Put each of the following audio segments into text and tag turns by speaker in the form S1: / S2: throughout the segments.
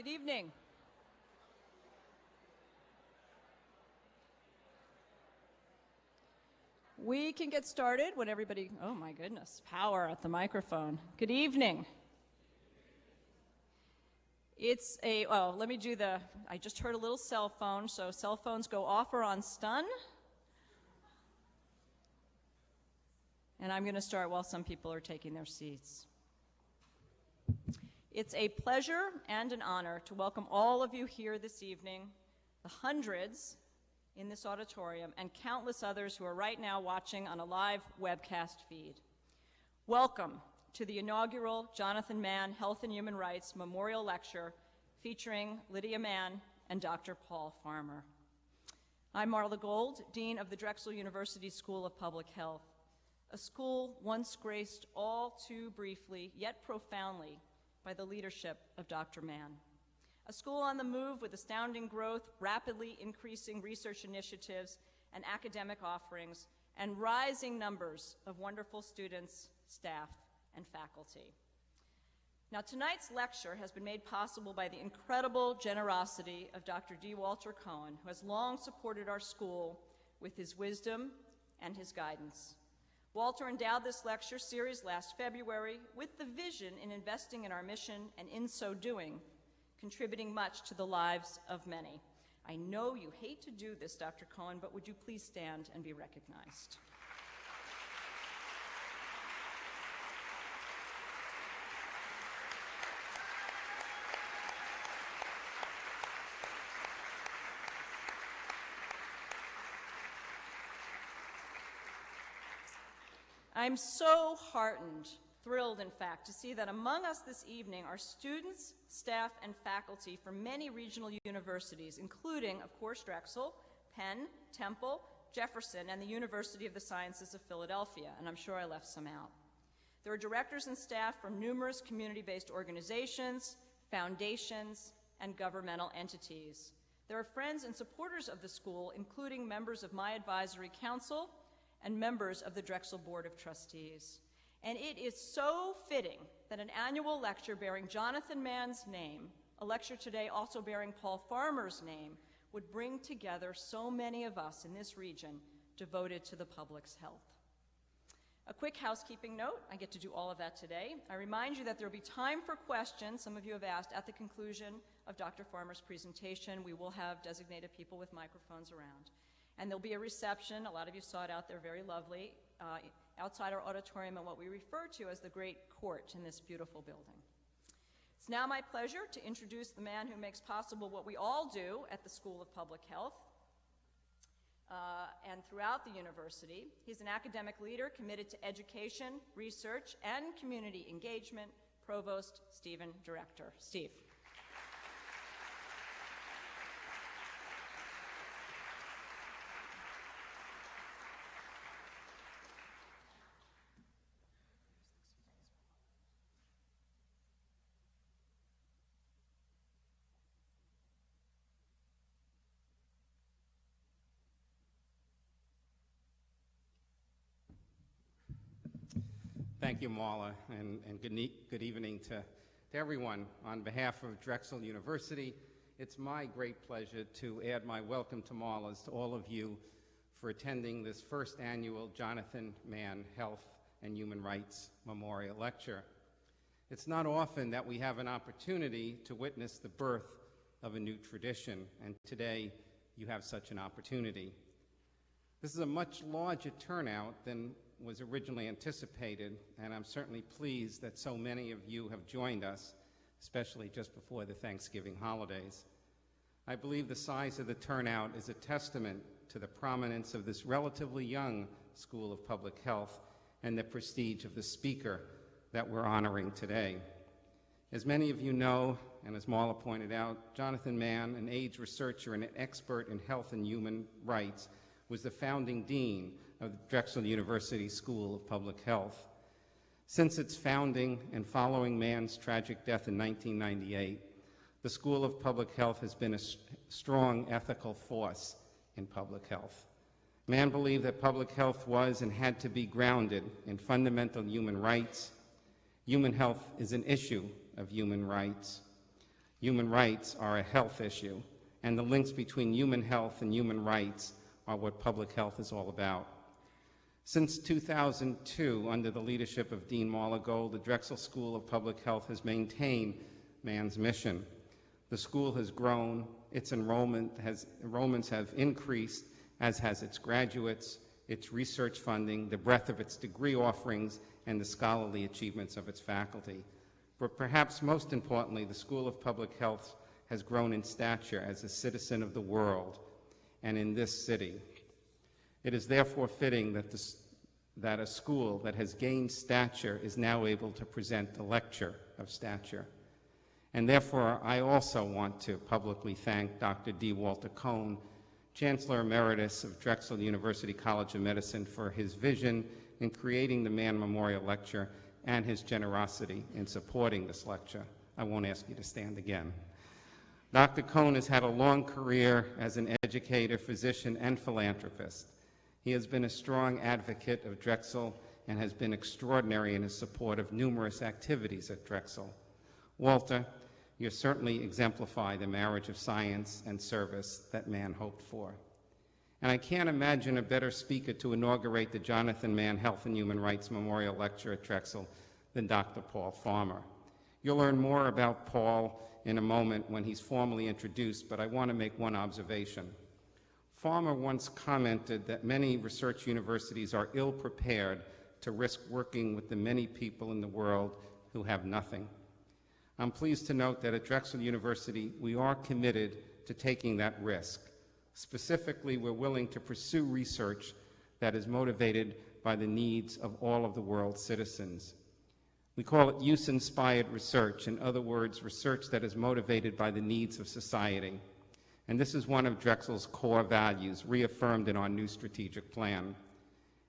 S1: Good evening. We can get started when everybody, oh my goodness, power at the microphone. Good evening. It's let me do I just heard a little cell phone, so cell phones go off or on stun. And I'm going to start while some people are taking their seats. It's a pleasure and an honor to welcome all of you here this evening, the hundreds in this auditorium, and countless others who are right now watching on a live webcast feed. Welcome to the inaugural Jonathan Mann Health and Human Rights Memorial Lecture featuring Lydia Mann and Dr. Paul Farmer. I'm Marla Gold, Dean of the Drexel University School of Public Health, a school once graced all too briefly, yet profoundly, by the leadership of Dr. Mann. A school on the move with astounding growth, rapidly increasing research initiatives and academic offerings, and rising numbers of wonderful students, staff, and faculty. Now, tonight's lecture has been made possible by the incredible generosity of Dr. D. Walter Cohen, who has long supported our school with his wisdom and his guidance. Walter endowed this lecture series last February with the vision in investing in our mission and in so doing, contributing much to the lives of many. I know you hate to do this, Dr. Cohen, but would you please stand and be recognized? I'm so heartened, thrilled in fact, to see that among us this evening are students, staff, and faculty from many regional universities, including, of course, Drexel, Penn, Temple, Jefferson, and the University of the Sciences of Philadelphia, and I'm sure I left some out. There are directors and staff from numerous community-based organizations, foundations, and governmental entities. There are friends and supporters of the school, including members of my advisory council and members of the Drexel Board of Trustees. And it is so fitting that an annual lecture bearing Jonathan Mann's name, a lecture today also bearing Paul Farmer's name, would bring together so many of us in this region devoted to the public's health. A quick housekeeping note, I get to do all of that today. I remind you that there will be time for questions, some of you have asked, at the conclusion of Dr. Farmer's presentation. We will have designated people with microphones around. And there'll be a reception, a lot of you saw it out there, very lovely, outside our auditorium in what we refer to as the Great Court in this beautiful building. It's now my pleasure to introduce the man who makes possible what we all do at the School of Public Health and throughout the university. He's an academic leader committed to education, research, and community engagement. Provost Stephen Director. Steve.
S2: Thank you, Marla, and good evening to everyone. On behalf of Drexel University, it's my great pleasure to add my welcome to Marla's to all of you for attending this first annual Jonathan Mann Health and Human Rights Memorial Lecture. It's not often that we have an opportunity to witness the birth of a new tradition, and today you have such an opportunity. This is a much larger turnout than was originally anticipated, and I'm certainly pleased that so many of you have joined us, especially just before the Thanksgiving holidays. I believe the size of the turnout is a testament to the prominence of this relatively young School of Public Health and the prestige of the speaker that we're honoring today. As many of you know, and as Marla pointed out, Jonathan Mann, an AIDS researcher and an expert in health and human rights, was the founding dean of the Drexel University School of Public Health. Since its founding and following Mann's tragic death in 1998, the School of Public Health has been a strong ethical force in public health. Mann believed that public health was and had to be grounded in fundamental human rights. Human health is an issue of human rights. Human rights are a health issue, and the links between human health and human rights are what public health is all about. Since 2002, under the leadership of Dean Marla Gold, the Drexel School of Public Health has maintained man's mission. The school has grown, its enrollments have increased, as has its graduates, its research funding, the breadth of its degree offerings, and the scholarly achievements of its faculty. But perhaps most importantly, the School of Public Health has grown in stature as a citizen of the world and in this city. It is therefore fitting that a school that has gained stature is now able to present the lecture of stature. And therefore, I also want to publicly thank Dr. D. Walter Cohn, Chancellor Emeritus of Drexel University College of Medicine, for his vision in creating the Mann Memorial Lecture and his generosity in supporting this lecture. I won't ask you to stand again. Dr. Cohn has had a long career as an educator, physician, and philanthropist. He has been a strong advocate of Drexel and has been extraordinary in his support of numerous activities at Drexel. Walter, you certainly exemplify the marriage of science and service that Mann hoped for. And I can't imagine a better speaker to inaugurate the Jonathan Mann Health and Human Rights Memorial Lecture at Drexel than Dr. Paul Farmer. You'll learn more about Paul in a moment when he's formally introduced, but I want to make one observation. Farmer once commented that many research universities are ill-prepared to risk working with the many people in the world who have nothing. I'm pleased to note that at Drexel University, we are committed to taking that risk. Specifically, we're willing to pursue research that is motivated by the needs of all of the world's citizens. We call it use-inspired research, in other words, research that is motivated by the needs of society. And this is one of Drexel's core values, reaffirmed in our new strategic plan.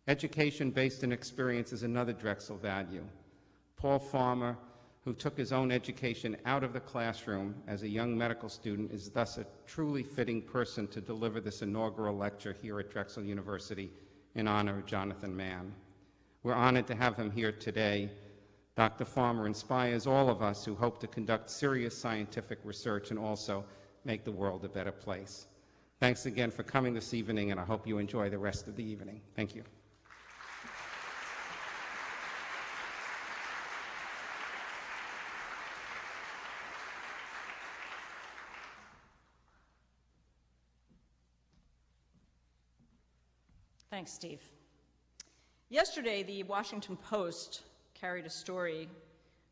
S2: Education based on experience is another Drexel value. Paul Farmer, who took his own education out of the classroom as a young medical student, is thus a truly fitting person to deliver this inaugural lecture here at Drexel University in honor of Jonathan Mann. We're honored to have him here today. Dr. Farmer inspires all of us who hope to conduct serious scientific research and also make the world a better place. Thanks again for coming this evening, and I hope you enjoy the rest of the evening. Thank you.
S1: Thanks, Steve. Yesterday, the Washington Post carried a story,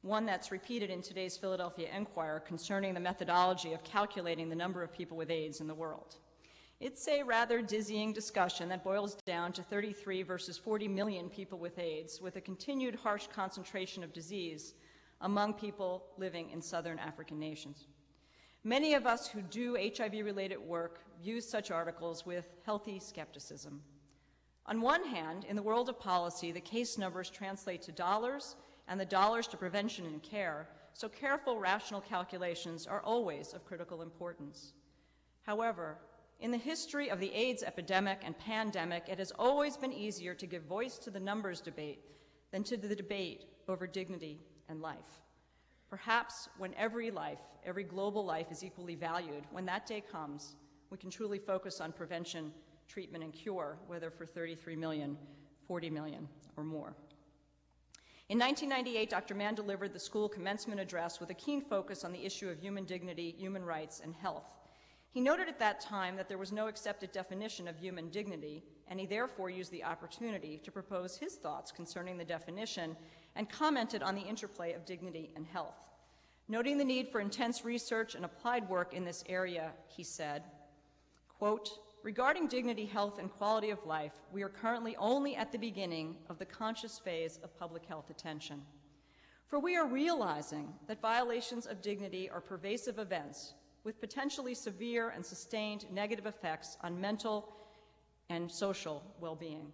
S1: one that's repeated in today's Philadelphia Inquirer, concerning the methodology of calculating the number of people with AIDS in the world. It's a rather dizzying discussion that boils down to 33 versus 40 million people with AIDS, with a continued harsh concentration of disease among people living in southern African nations. Many of us who do HIV-related work view such articles with healthy skepticism. On one hand, in the world of policy, the case numbers translate to dollars, and the dollars to prevention and care, so careful, rational calculations are always of critical importance. However, in the history of the AIDS epidemic and pandemic, it has always been easier to give voice to the numbers debate than to the debate over dignity and life. Perhaps when every life, every global life is equally valued, when that day comes, we can truly focus on prevention, treatment, and cure, whether for 33 million, 40 million, or more. In 1998, Dr. Mann delivered the school commencement address with a keen focus on the issue of human dignity, human rights, and health. He noted at that time that there was no accepted definition of human dignity, and he therefore used the opportunity to propose his thoughts concerning the definition and commented on the interplay of dignity and health. Noting the need for intense research and applied work in this area, he said, quote, "Regarding dignity, health, and quality of life, we are currently only at the beginning of the conscious phase of public health attention. For we are realizing that violations of dignity are pervasive events with potentially severe and sustained negative effects on mental and social well-being.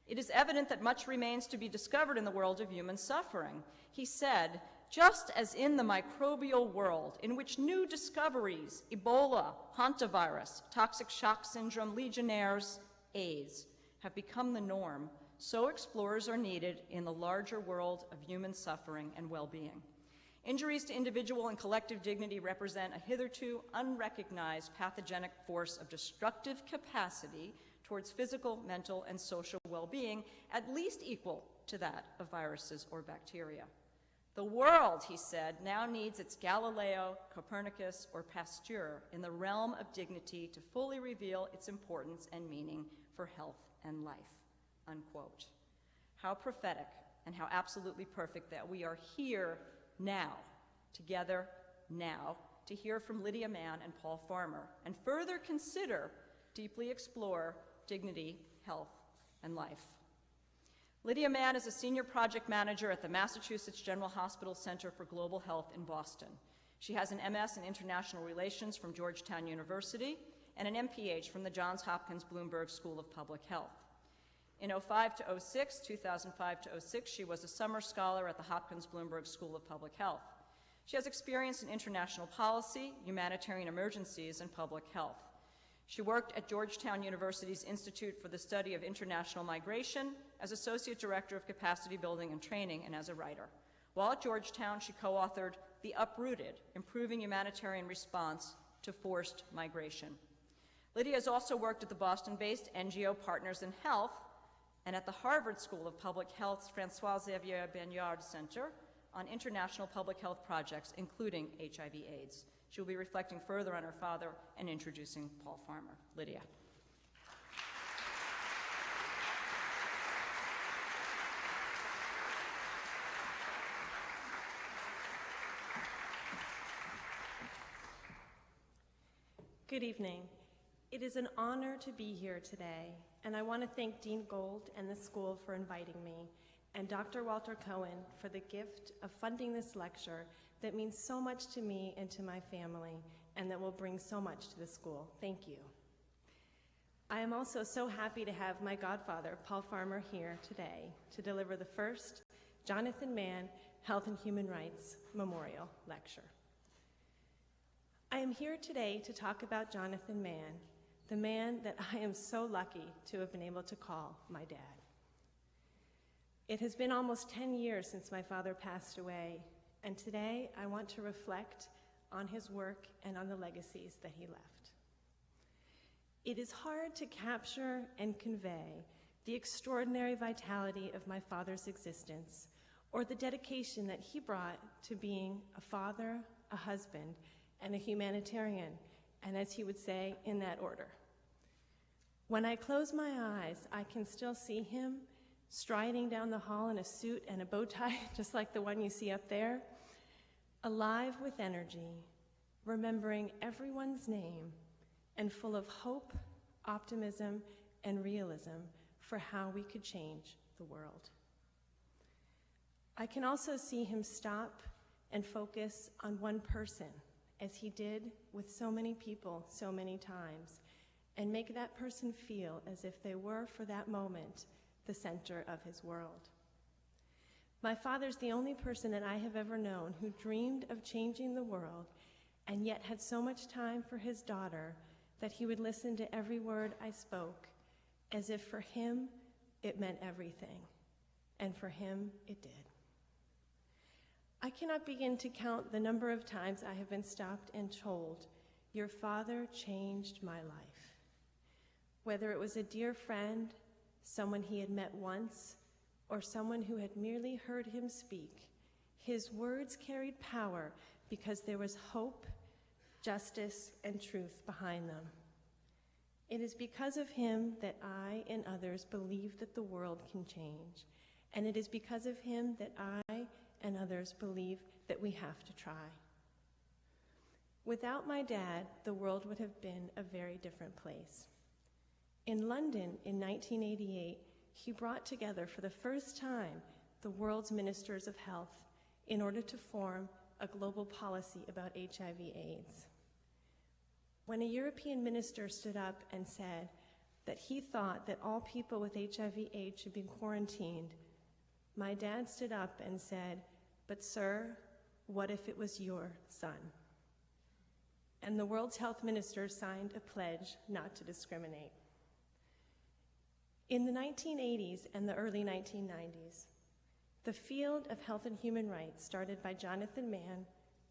S1: It is evident that much remains to be discovered in the world of human suffering." He said, "Just as in the microbial world, in which new discoveries, Ebola, hantavirus, toxic shock syndrome, Legionnaire's, AIDS, have become the norm, so explorers are needed in the larger world of human suffering and well-being. Injuries to individual and collective dignity represent a hitherto unrecognized pathogenic force of destructive capacity towards physical, mental, and social well-being, at least equal to that of viruses or bacteria. The world, he said, now needs its Galileo, Copernicus, or Pasteur in the realm of dignity to fully reveal its importance and meaning for health and life, unquote. How prophetic and how absolutely perfect that we are here now, together now, to hear from Lydia Mann and Paul Farmer, and further consider, deeply explore dignity, health, and life. Lydia Mann is a senior project manager at the Massachusetts General Hospital Center for Global Health in Boston. She has an MS in International Relations from Georgetown University and an MPH from the Johns Hopkins Bloomberg School of Public Health. In 2005 to 2005 to 06, she was a summer scholar at the Hopkins Bloomberg School of Public Health. She has experience in international policy, humanitarian emergencies, and public health. She worked at Georgetown University's Institute for the Study of International Migration as Associate Director of Capacity Building and Training and as a writer. While at Georgetown, she co-authored The Uprooted, Improving Humanitarian Response to Forced Migration. Lydia has also worked at the Boston-based NGO Partners in Health and at the Harvard School of Public Health's Francois Xavier Bernard Center on international public health projects, including HIV/AIDS. She will be reflecting further on her father and introducing Paul Farmer. Lydia.
S3: Good evening. It is an honor to be here today, and I want to thank Dean Gold and the school for inviting me, and Dr. Walter Cohen for the gift of funding this lecture that means so much to me and to my family, and that will bring so much to the school. Thank you. I am also so happy to have my godfather, Paul Farmer, here today to deliver the first Jonathan Mann Health and Human Rights Memorial Lecture. I am here today to talk about Jonathan Mann, the man that I am so lucky to have been able to call my dad. It has been almost 10 years since my father passed away, and today I want to reflect on his work and on the legacies that he left. It is hard to capture and convey the extraordinary vitality of my father's existence or the dedication that he brought to being a father, a husband, and a humanitarian, and as he would say, in that order. When I close my eyes, I can still see him striding down the hall in a suit and a bow tie, just like the one you see up there, alive with energy, remembering everyone's name, and full of hope, optimism, and realism for how we could change the world. I can also see him stop and focus on one person, as he did with so many people so many times, and make that person feel as if they were, for that moment, the center of his world. My father's the only person that I have ever known who dreamed of changing the world and yet had so much time for his daughter that he would listen to every word I spoke, as if for him it meant everything, and for him it did. I cannot begin to count the number of times I have been stopped and told, "Your father changed my life." Whether it was a dear friend, someone he had met once, or someone who had merely heard him speak, his words carried power because there was hope, justice, and truth behind them. It is because of him that I and others believe that the world can change, and it is because of him that I and others believe that we have to try. Without my dad, the world would have been a very different place. In London in 1988, he brought together for the first time the world's ministers of health in order to form a global policy about HIV/AIDS. When a European minister stood up and said that he thought that all people with HIV/AIDS should be quarantined, my dad stood up and said, "But sir, what if it was your son?" And the world's health ministers signed a pledge not to discriminate. In the 1980s and the early 1990s, the field of health and human rights, started by Jonathan Mann,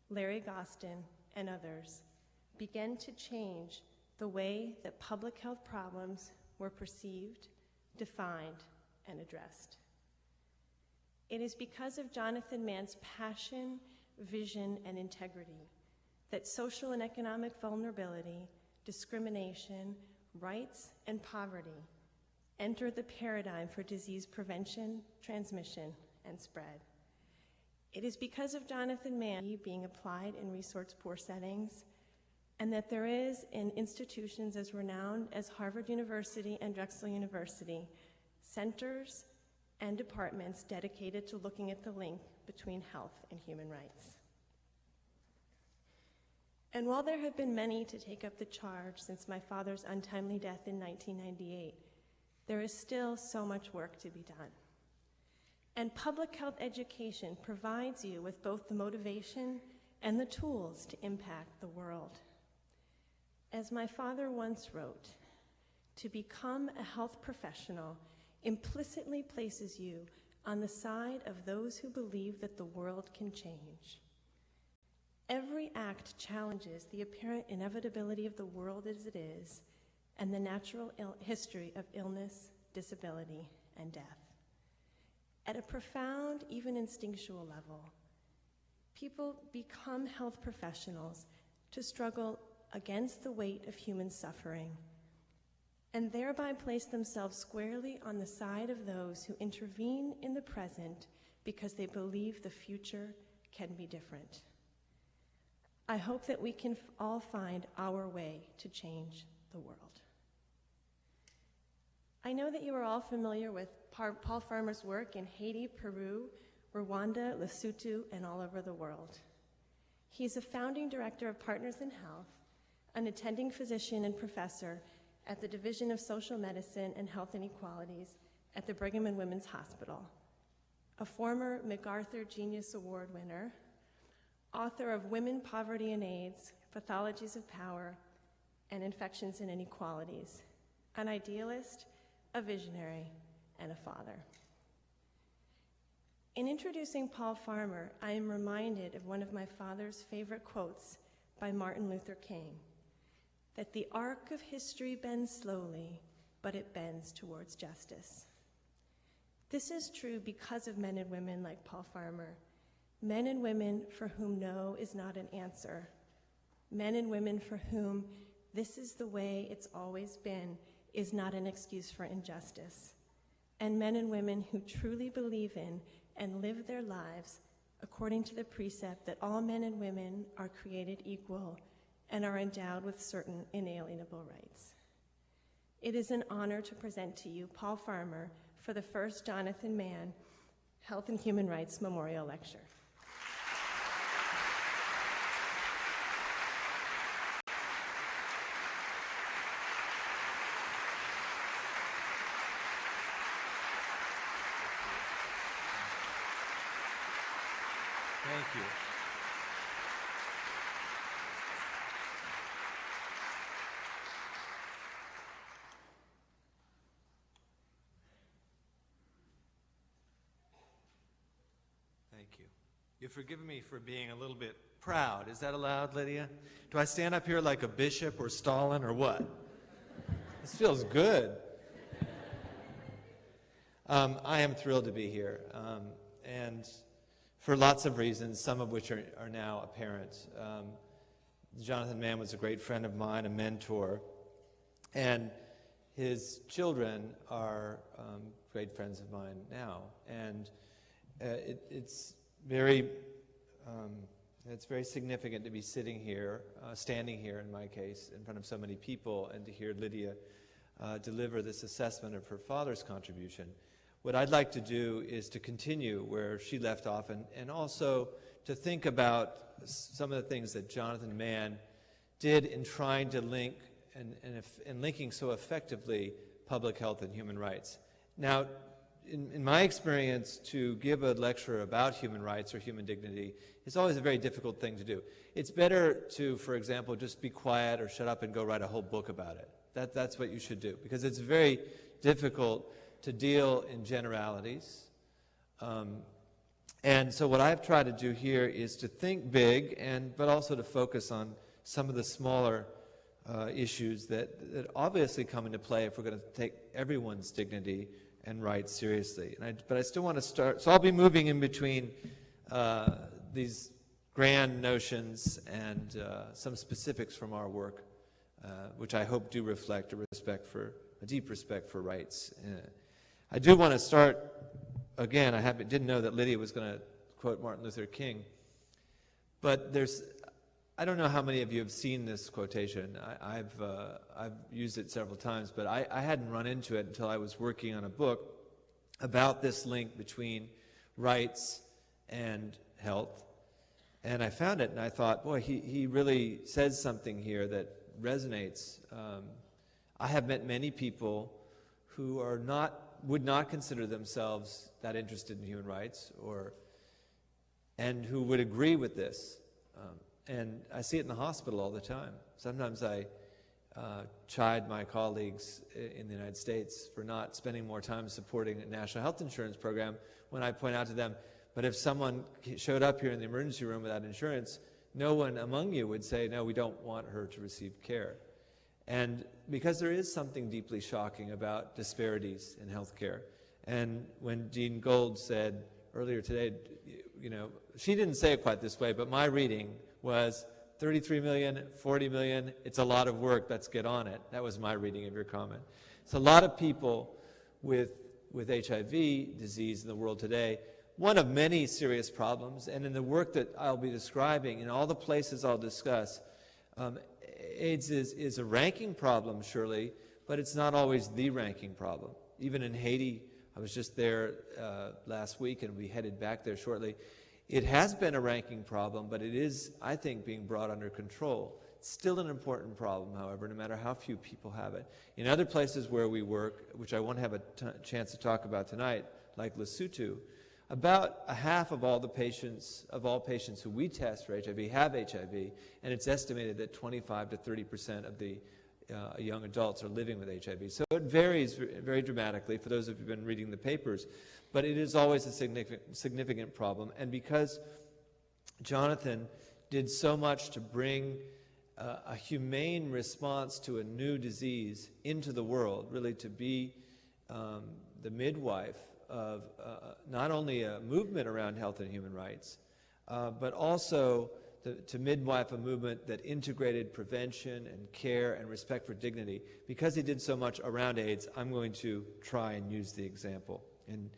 S3: Larry Gostin, and others, began to change the way that public health problems were perceived, defined, and addressed. It is because of Jonathan Mann's passion, vision, and integrity that social and economic vulnerability, discrimination, rights, and poverty entered the paradigm for disease prevention, transmission, and spread. It is because of Jonathan Mann being applied in resource-poor settings, and that there is in institutions as renowned as Harvard University and Drexel University, centers and departments dedicated to looking at the link between health and human rights. And while there have been many to take up the charge since my father's untimely death in 1998, there is still so much work to be done. And public health education provides you with both the motivation and the tools to impact the world. As my father once wrote, to become a health professional implicitly places you on the side of those who believe that the world can change. Every act challenges the apparent inevitability of the world as it is and the natural history of illness, disability, and death. At a profound, even instinctual level, people become health professionals to struggle against the weight of human suffering, and thereby place themselves squarely on the side of those who intervene in the present because they believe the future can be different. I hope that we can all find our way to change the world. I know that you are all familiar with Paul Farmer's work in Haiti, Peru, Rwanda, Lesotho, and all over the world. He's a founding director of Partners in Health, an attending physician and professor at the Division of Social Medicine and Health Inequalities at the Brigham and Women's Hospital, a former MacArthur Genius Award winner, author of Women, Poverty, and AIDS, Pathologies of Power, and Infections and Inequalities, an idealist, a visionary, and a father. In introducing Paul Farmer, I am reminded of one of my father's favorite quotes by Martin Luther King, that the arc of history bends slowly, but it bends towards justice. This is true because of men and women like Paul Farmer, men and women for whom no is not an answer, men and women for whom this is the way it's always been is not an excuse for injustice, and men and women who truly believe in and live their lives according to the precept that all men and women are created equal and are endowed with certain inalienable rights. It is an honor to present to you Paul Farmer for the first Jonathan Mann Health and Human Rights Memorial Lecture.
S4: Thank you. Thank you. You've forgiven me for being a little bit proud. Is that allowed, Lydia? Do I stand up here like a bishop or Stalin or what? This feels good. I am thrilled to be here, and for lots of reasons, some of which are now apparent. Jonathan Mann was a great friend of mine, a mentor, and his children are great friends of mine now. And it's very significant to be sitting here, standing here in my case, in front of so many people, and to hear Lydia deliver this assessment of her father's contribution. What I'd like to do is to continue where she left off, and also to think about some of the things that Jonathan Mann did in trying to link and linking so effectively public health and human rights. Now, in my experience, to give a lecture about human rights or human dignity is always a very difficult thing to do. It's better to, for example, just be quiet or shut up and go write a whole book about it. That's what you should do, because it's very difficult to deal in generalities, And so what I've tried to do here is to think big, but also to focus on some of the smaller issues that obviously come into play if we're going to take everyone's dignity and rights seriously. But I still want to start, so I'll be moving in between these grand notions and some specifics from our work, which I hope do reflect a deep respect for rights. I do want to start, again, didn't know that Lydia was going to quote Martin Luther King, but I don't know how many of you have seen this quotation. I've used it several times, but I hadn't run into it until I was working on a book about this link between rights and health. And I found it, and I thought, boy, he really says something here that resonates. I have met many people who would not consider themselves that interested in human rights, and who would agree with this. And I see it in the hospital all the time. Sometimes I chide my colleagues in the United States for not spending more time supporting a national health insurance program when I point out to them, but if someone showed up here in the emergency room without insurance, no one among you would say, no, we don't want her to receive care. And because there is something deeply shocking about disparities in healthcare. And when Dean Gold said earlier today, she didn't say it quite this way, but my reading was 33 million, 40 million, it's a lot of work, let's get on it. That was my reading of your comment. It's a lot of people with HIV disease in the world today, one of many serious problems, and in the work that I'll be describing, in all the places I'll discuss, AIDS is a ranking problem, surely, but it's not always the ranking problem. Even in Haiti, I was just there last week, and we headed back there shortly. It has been a ranking problem, but it is, I think, being brought under control. It's still an important problem, however, no matter how few people have it. In other places where we work, which I won't have a chance to talk about tonight, like Lesotho, about a half of all patients who we test for HIV have HIV, and it's estimated that 25 to 30% of the young adults are living with HIV. So it varies very dramatically for those of you who've been reading the papers, but it is always a significant problem. And because Jonathan did so much to bring a humane response to a new disease into the world, really to be the midwife of not only a movement around health and human rights, but also to midwife a movement that integrated prevention and care and respect for dignity. Because he did so much around AIDS, I'm going to try and use the example. And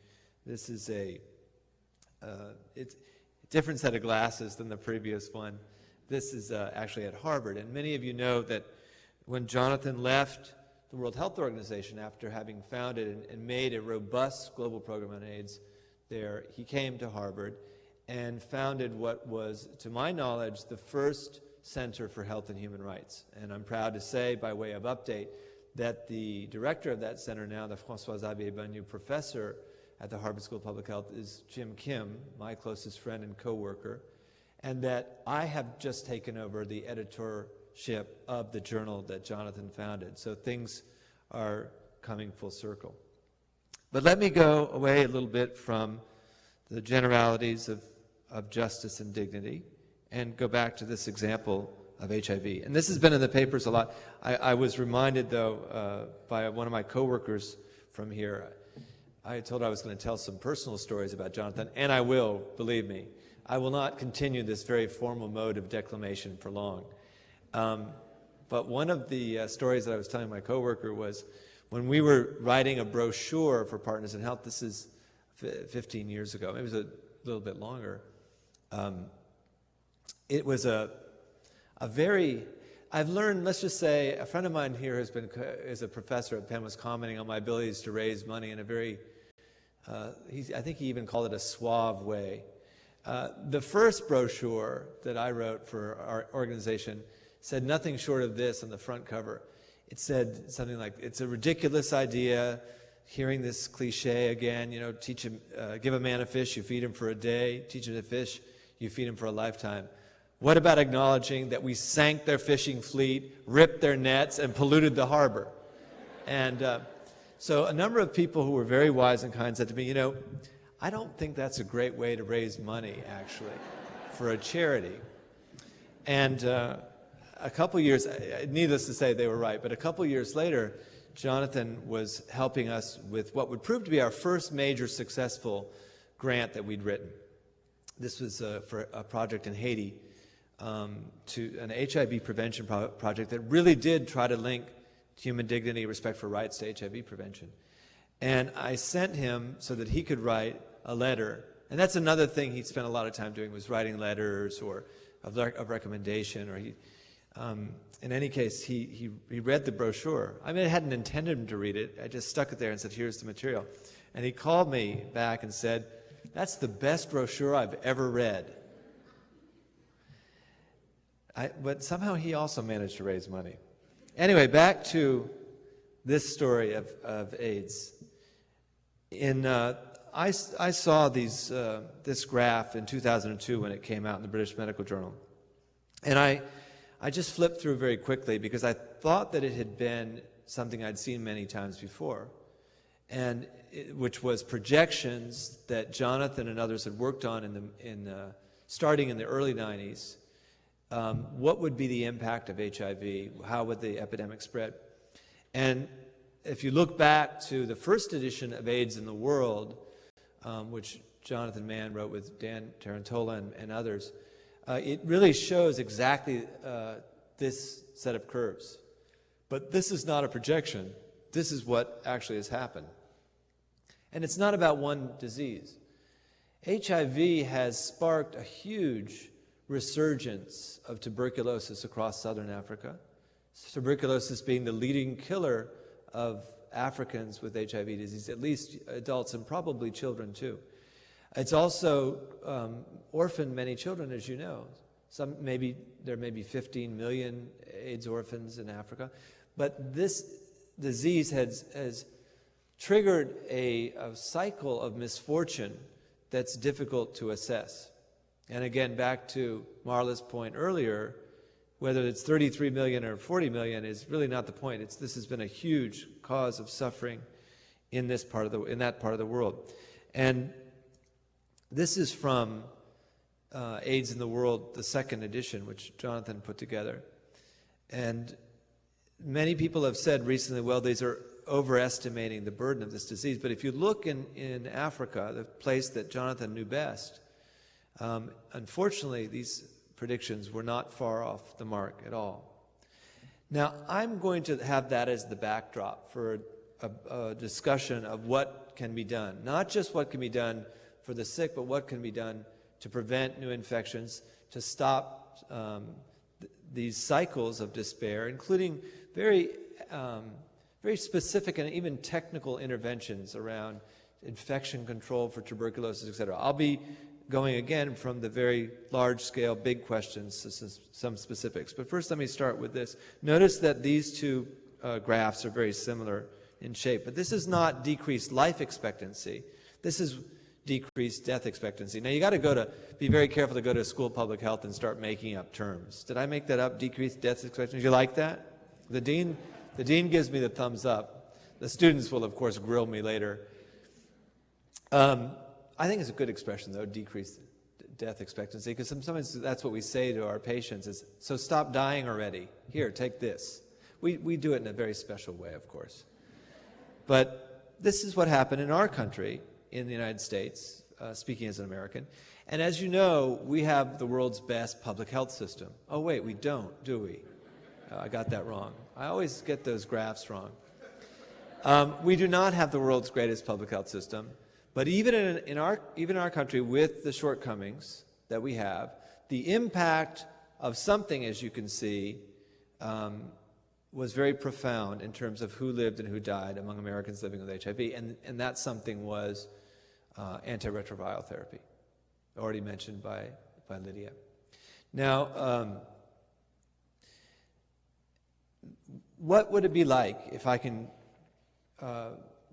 S4: this is it's a different set of glasses than the previous one. This is actually at Harvard. And many of you know that when Jonathan left the World Health Organization after having founded and made a robust global program on AIDS there, he came to Harvard and founded what was, to my knowledge, the first Center for Health and Human Rights. And I'm proud to say, by way of update, that the director of that center now, the François-Xavier Bagnoud Professor at the Harvard School of Public Health, is Jim Kim, my closest friend and co-worker, and that I have just taken over the editorship of the journal that Jonathan founded. So things are coming full circle. But let me go away a little bit from the generalities of justice and dignity and go back to this example of HIV. And this has been in the papers a lot. I was reminded, though, by one of my coworkers from here. I told her I was going to tell some personal stories about Jonathan, and I will, believe me. I will not continue this very formal mode of declamation for long. But one of the stories that I was telling my coworker was when we were writing a brochure for Partners in Health, this is 15 years ago, maybe it was a little bit longer. It was a very, I've learned, let's just say, a friend of mine here is a professor at Penn, was commenting on my abilities to raise money in a very, I think he even called it a suave way. The first brochure that I wrote for our organization said nothing short of this on the front cover. It said something like, it's a ridiculous idea, hearing this cliche again, give a man a fish, you feed him for a day, teach him to fish, you feed him for a lifetime. What about acknowledging that we sank their fishing fleet, ripped their nets, and polluted the harbor? And so a number of people who were very wise and kind said to me, I don't think that's a great way to raise money, actually, for a charity. And a couple years, needless to say, they were right, but a couple years later, Jonathan was helping us with what would prove to be our first major successful grant that we'd written. This was for a project in Haiti, to an HIV prevention project that really did try to link human dignity, respect for rights to HIV prevention. And I sent him so that he could write a letter. And that's another thing he spent a lot of time doing, was writing letters or of recommendation. Or he, in any case, he read the brochure. I mean, I hadn't intended him to read it. I just stuck it there and said, here's the material. And he called me back and said, that's the best brochure I've ever read. But somehow he also managed to raise money. Anyway, back to this story of AIDS. I saw this graph in 2002 when it came out in the British Medical Journal. And I just flipped through very quickly because I thought that it had been something I'd seen many times before, and which was projections that Jonathan and others had worked on starting in the early 90s. What would be the impact of HIV? How would the epidemic spread? And if you look back to the first edition of AIDS in the World, which Jonathan Mann wrote with Dan Tarantola and others, it really shows exactly this set of curves. But this is not a projection. This is what actually has happened. And it's not about one disease. HIV has sparked a huge resurgence of tuberculosis across southern Africa, tuberculosis being the leading killer of Africans with HIV disease, at least adults and probably children too. It's also orphaned many children, as you know. There may be 15 million AIDS orphans in Africa, but this disease has triggered a cycle of misfortune that's difficult to assess. And again, back to Marla's point earlier, whether it's 33 million or 40 million is really not the point. This has been a huge cause of suffering in that part of the world. And this is from AIDS in the World, the second edition, which Jonathan put together. And many people have said recently, well, these are overestimating the burden of this disease. But if you look in Africa, the place that Jonathan knew best, unfortunately, these predictions were not far off the mark at all. Now, I'm going to have that as the backdrop for a discussion of what can be done. Not just what can be done for the sick, but what can be done to prevent new infections, to stop these cycles of despair, including very specific and even technical interventions around infection control for tuberculosis, etc. I'll be going again from the very large-scale, big questions to some specifics. But first, let me start with this. Notice that these two graphs are very similar in shape. But this is not decreased life expectancy. This is decreased death expectancy. Now, you got to be very careful to go to school of public health and start making up terms. Did I make that up? Decreased death expectancy? You like that? The dean gives me the thumbs up. The students will, of course, grill me later. I think it's a good expression, though, decreased death expectancy, because sometimes that's what we say to our patients is, so stop dying already. Here, take this. We do it in a very special way, of course. But this is what happened in our country, in the United States, speaking as an American. And as you know, we have the world's best public health system. Oh, wait, we don't, do we? I got that wrong. I always get those graphs wrong. We do not have the world's greatest public health system. But even in our country, with the shortcomings that we have, the impact of something, as you can see, was very profound in terms of who lived and who died among Americans living with HIV. And that something was antiretroviral therapy, already mentioned by Lydia. Now, what would it be like if I can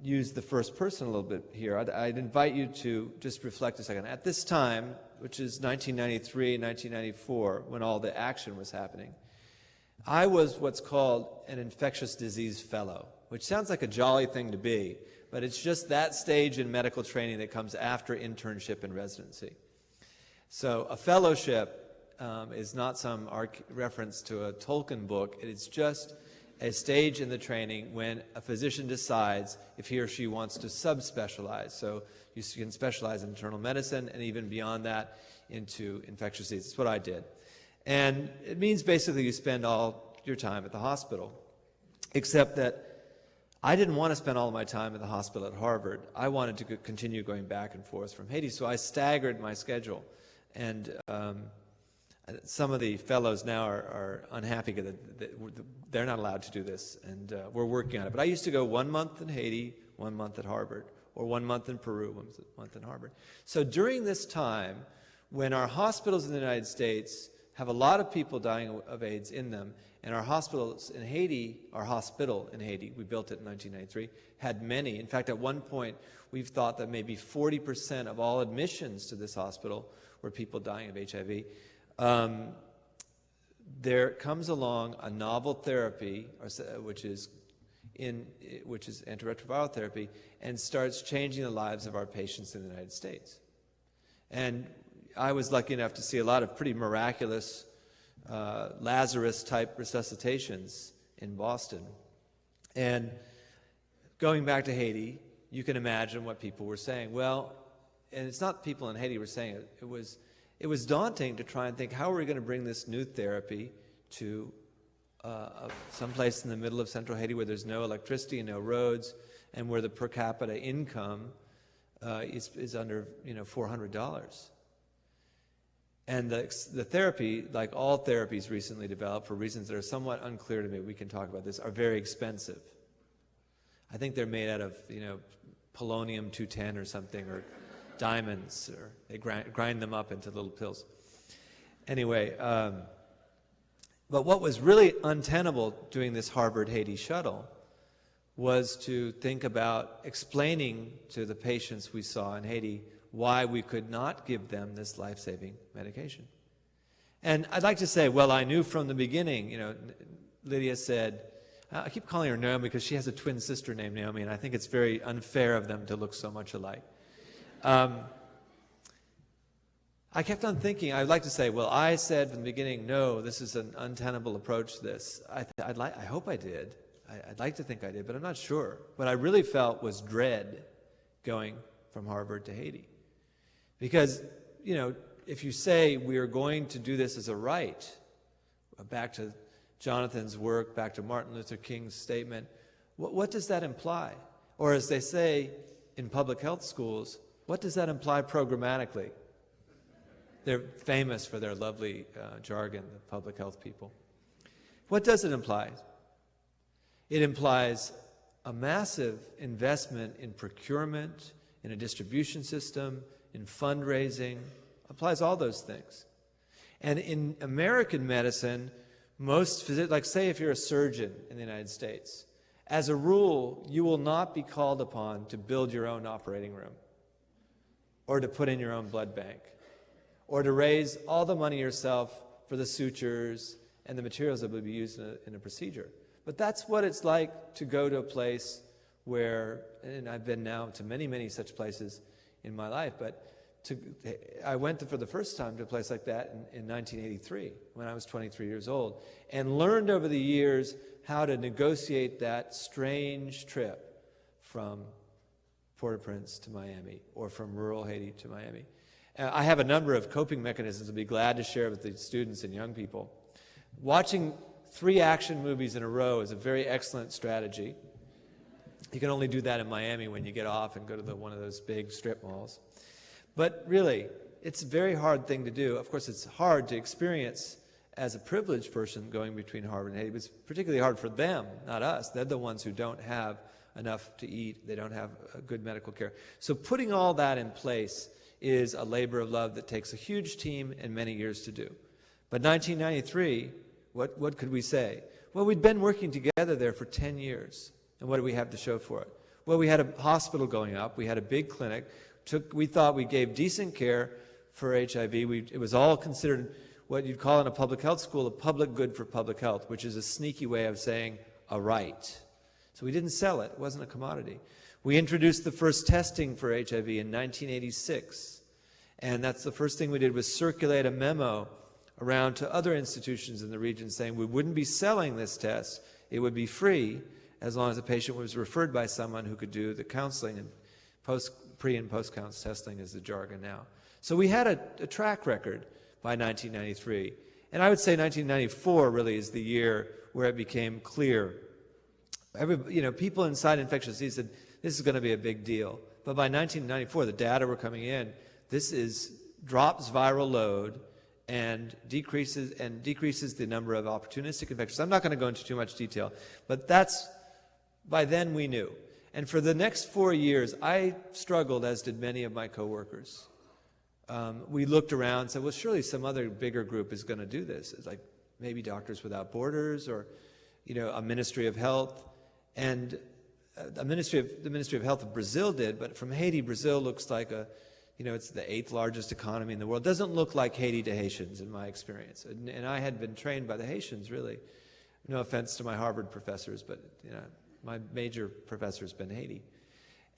S4: use the first person a little bit here? I'd invite you to just reflect a second. At this time, which is 1993, 1994, when all the action was happening, I was what's called an infectious disease fellow, which sounds like a jolly thing to be, but it's just that stage in medical training that comes after internship and residency. So a fellowship is not some reference to a Tolkien book. It is just a stage in the training when a physician decides if he or she wants to subspecialize. So you can specialize in internal medicine and even beyond that into infectious disease. That's what I did. And it means basically you spend all your time at the hospital, except that I didn't want to spend all of my time at the hospital at Harvard. I wanted to continue going back and forth from Haiti, so I staggered my schedule. And some of the fellows now are unhappy because they're not allowed to do this, and we're working on it. But I used to go 1 month in Haiti, 1 month at Harvard, or 1 month in Peru, 1 month in Harvard. So during this time, when our hospitals in the United States have a lot of people dying of AIDS in them, and our hospitals in Haiti, our hospital in Haiti, we built it in 1993, had many. In fact, at one point, we've thought that maybe 40% of all admissions to this hospital were people dying of HIV. There comes along a novel therapy, which is antiretroviral therapy, and starts changing the lives of our patients in the United States. And I was lucky enough to see a lot of pretty miraculous Lazarus-type resuscitations in Boston. And going back to Haiti, you can imagine what people were saying. Well, and it's not people in Haiti were saying it. It was daunting to try and think, how are we going to bring this new therapy to someplace in the middle of central Haiti where there's no electricity and no roads, and where the per capita income is under $400. And the therapy, like all therapies recently developed for reasons that are somewhat unclear to me, we can talk about this, are very expensive. I think they're made out of polonium-210 or something, or diamonds, or they grind them up into little pills. Anyway, but what was really untenable doing this Harvard-Haiti shuttle was to think about explaining to the patients we saw in Haiti why we could not give them this life-saving medication. And I'd like to say, well, I knew from the beginning. Lydia said, I keep calling her Naomi because she has a twin sister named Naomi, and I think it's very unfair of them to look so much alike. I kept on thinking, I'd like to say, well, I said from the beginning, no, this is an untenable approach to this. I hope I did. I'd like to think I did, but I'm not sure. What I really felt was dread going from Harvard to Haiti. Because, if you say we are going to do this as a right, back to Jonathan's work, back to Martin Luther King's statement, what does that imply? Or as they say in public health schools, what does that imply programmatically? They're famous for their lovely jargon, the public health people. What does it imply? It implies a massive investment in procurement, in a distribution system, in fundraising, applies all those things. And in American medicine, most physicians, like say if you're a surgeon in the United States, as a rule, you will not be called upon to build your own operating room, or to put in your own blood bank, or to raise all the money yourself for the sutures and the materials that will be used in a procedure. But that's what it's like to go to a place where, and I've been now to many, many such places in my life, but I went for the first time to a place like that in 1983 when I was 23 years old, and learned over the years how to negotiate that strange trip from Port-au-Prince to Miami, or from rural Haiti to Miami. I have a number of coping mechanisms I'd be glad to share with the students and young people. Watching 3 action movies in a row is a very excellent strategy. You can only do that in Miami when you get off and go to one of those big strip malls. But really, it's a very hard thing to do. Of course, it's hard to experience as a privileged person going between Harvard and Haiti. It's particularly hard for them, not us. They're the ones who don't have enough to eat. They don't have good medical care. So putting all that in place is a labor of love that takes a huge team and many years to do. But 1993, what could we say? Well, we'd been working together there for 10 years. And what do we have to show for it? Well, we had a hospital going up. We had a big clinic. We thought we gave decent care for HIV. It was all considered what you'd call in a public health school a public good for public health, which is a sneaky way of saying a right. So we didn't sell it. It wasn't a commodity. We introduced the first testing for HIV in 1986. And that's the first thing we did, was circulate a memo around to other institutions in the region saying we wouldn't be selling this test. It would be free as long as the patient was referred by someone who could do the counseling, and pre- and post-counts testing is the jargon now. So we had a track record by 1993. And I would say 1994 really is the year where it became clear. People inside infectious disease said, this is going to be a big deal. But by 1994, the data were coming in. This drops viral load and decreases the number of opportunistic infections. I'm not going to go into too much detail, but by then we knew. And for the next 4 years, I struggled, as did many of my coworkers. We looked around and said, well, surely some other bigger group is going to do this. It's like maybe Doctors Without Borders, or a Ministry of Health. And the Ministry of Health of Brazil did, but from Haiti, Brazil looks like it's the 8th largest economy in the world. It doesn't look like Haiti to Haitians, in my experience. And I had been trained by the Haitians, really. No offense to my Harvard professors, but my major professor has been Haiti.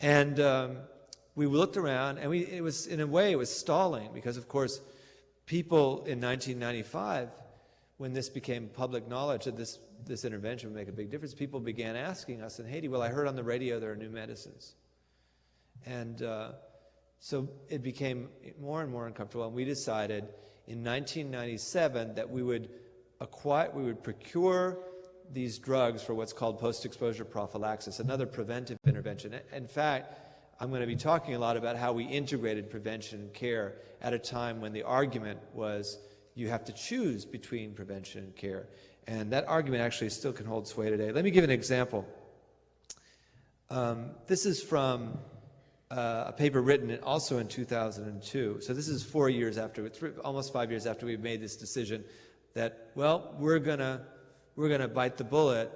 S4: And we looked around, and it was, in a way, it was stalling, because, of course, people in 1995, when this became public knowledge that this intervention would make a big difference, people began asking us in Haiti, well, I heard on the radio there are new medicines. And so it became more and more uncomfortable, and we decided in 1997 that we would procure these drugs for what's called post-exposure prophylaxis, another preventive intervention. In fact, I'm going to be talking a lot about how we integrated prevention and care at a time when the argument was you have to choose between prevention and care. And that argument actually still can hold sway today. Let me give an example. This is from a paper written also in 2002. So this is 4 years after, almost 5 years after we made this decision that, well, we're going to bite the bullet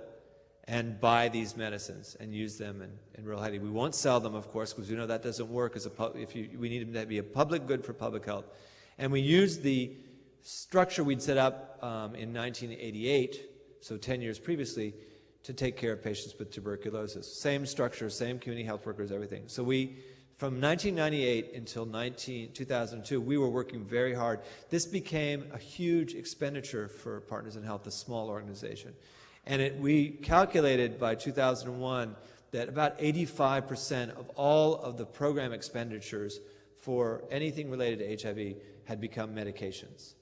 S4: and buy these medicines and use them in rural Haiti. We won't sell them, of course, because we know that doesn't work we need them to be a public good for public health. And we used the structure we'd set up in 1988, so 10 years previously, to take care of patients with tuberculosis. Same structure, same community health workers, everything. So from 1998 until 2002, we were working very hard. This became a huge expenditure for Partners in Health, a small organization. And we calculated by 2001 that about 85% of all of the program expenditures for anything related to HIV had become medications.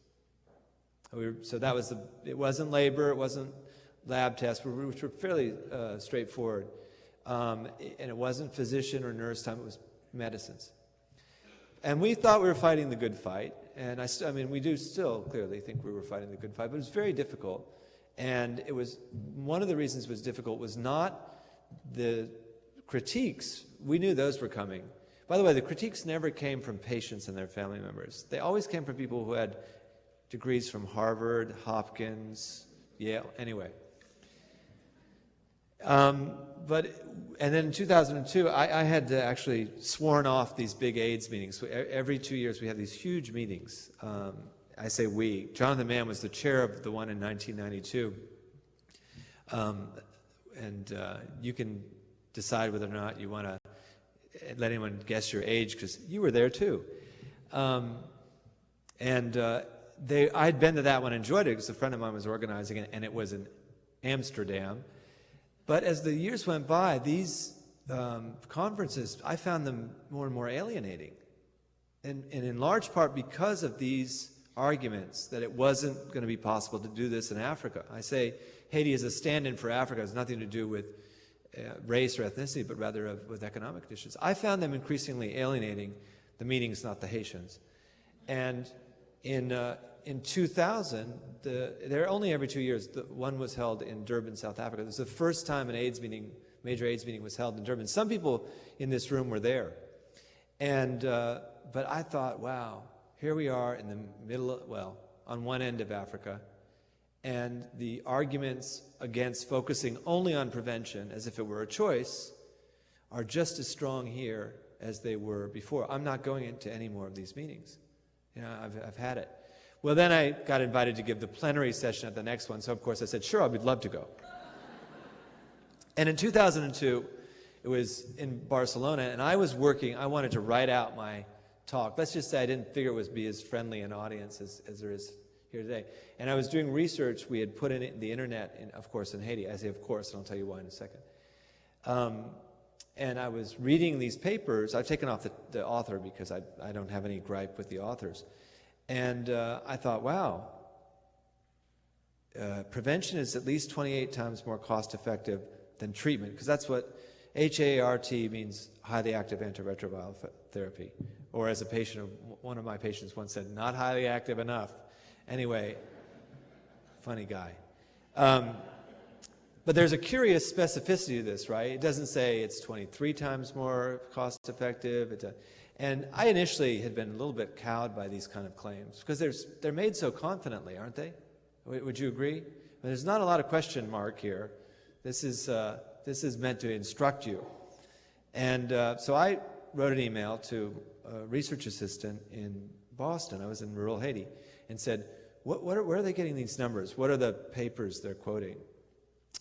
S4: So that was it wasn't labor, it wasn't lab tests, which were fairly straightforward. And it wasn't physician or nurse time, it was medicines. And we thought we were fighting the good fight. And I mean, we do still clearly think we were fighting the good fight, but it was very difficult. And it was, one of the reasons it was difficult was not the critiques. We knew those were coming. By the way, the critiques never came from patients and their family members. They always came from people who had degrees from Harvard, Hopkins, Yale, anyway. And then in 2002, I had to actually sworn off these big AIDS meetings. Every 2 years we have these huge meetings. I say we. Jonathan Mann was the chair of the one in 1992. You can decide whether or not you want to let anyone guess your age, because you were there too. I'd been to that one, enjoyed it, because a friend of mine was organizing it, and it was in Amsterdam. But as the years went by, these conferences, I found them more and more alienating. And in large part because of these arguments that it wasn't going to be possible to do this in Africa. I say Haiti is a stand-in for Africa. It has nothing to do with race or ethnicity, but rather with economic conditions. I found them increasingly alienating, the meetings, not the Haitians. And in 2000, they're only every 2 years. One was held in Durban, South Africa. It was the first time an AIDS meeting, major AIDS meeting, was held in Durban. Some people in this room were there. And but I thought, wow, here we are in the middle, on one end of Africa, and the arguments against focusing only on prevention, as if it were a choice, are just as strong here as they were before. I'm not going into any more of these meetings. I've had it. Well, then I got invited to give the plenary session at the next one, so of course I said, sure, I would love to go. And in 2002, It was in Barcelona, and I was working, I wanted to write out my talk. Let's just say I didn't figure it would be as friendly an audience as there is here today. And I was doing research we had put in the internet, of course, in Haiti. I say of course, and I'll tell you why in a second. And I was reading these papers. I've taken off the author because I don't have any gripe with the authors. And I thought, wow, prevention is at least 28 times more cost effective than treatment, because that's what HART means, highly active antiretroviral therapy. Or as a patient, one of my patients once said, not highly active enough. Anyway, funny guy. But there's a curious specificity to this, right? It doesn't say it's 23 times more cost effective. And I initially had been a little bit cowed by these kind of claims, because they're made so confidently, aren't they? Would you agree? There's not a lot of question mark here. This is meant to instruct you. And so I wrote an email to a research assistant in Boston. I was in rural Haiti, and said, where are they getting these numbers? What are the papers they're quoting?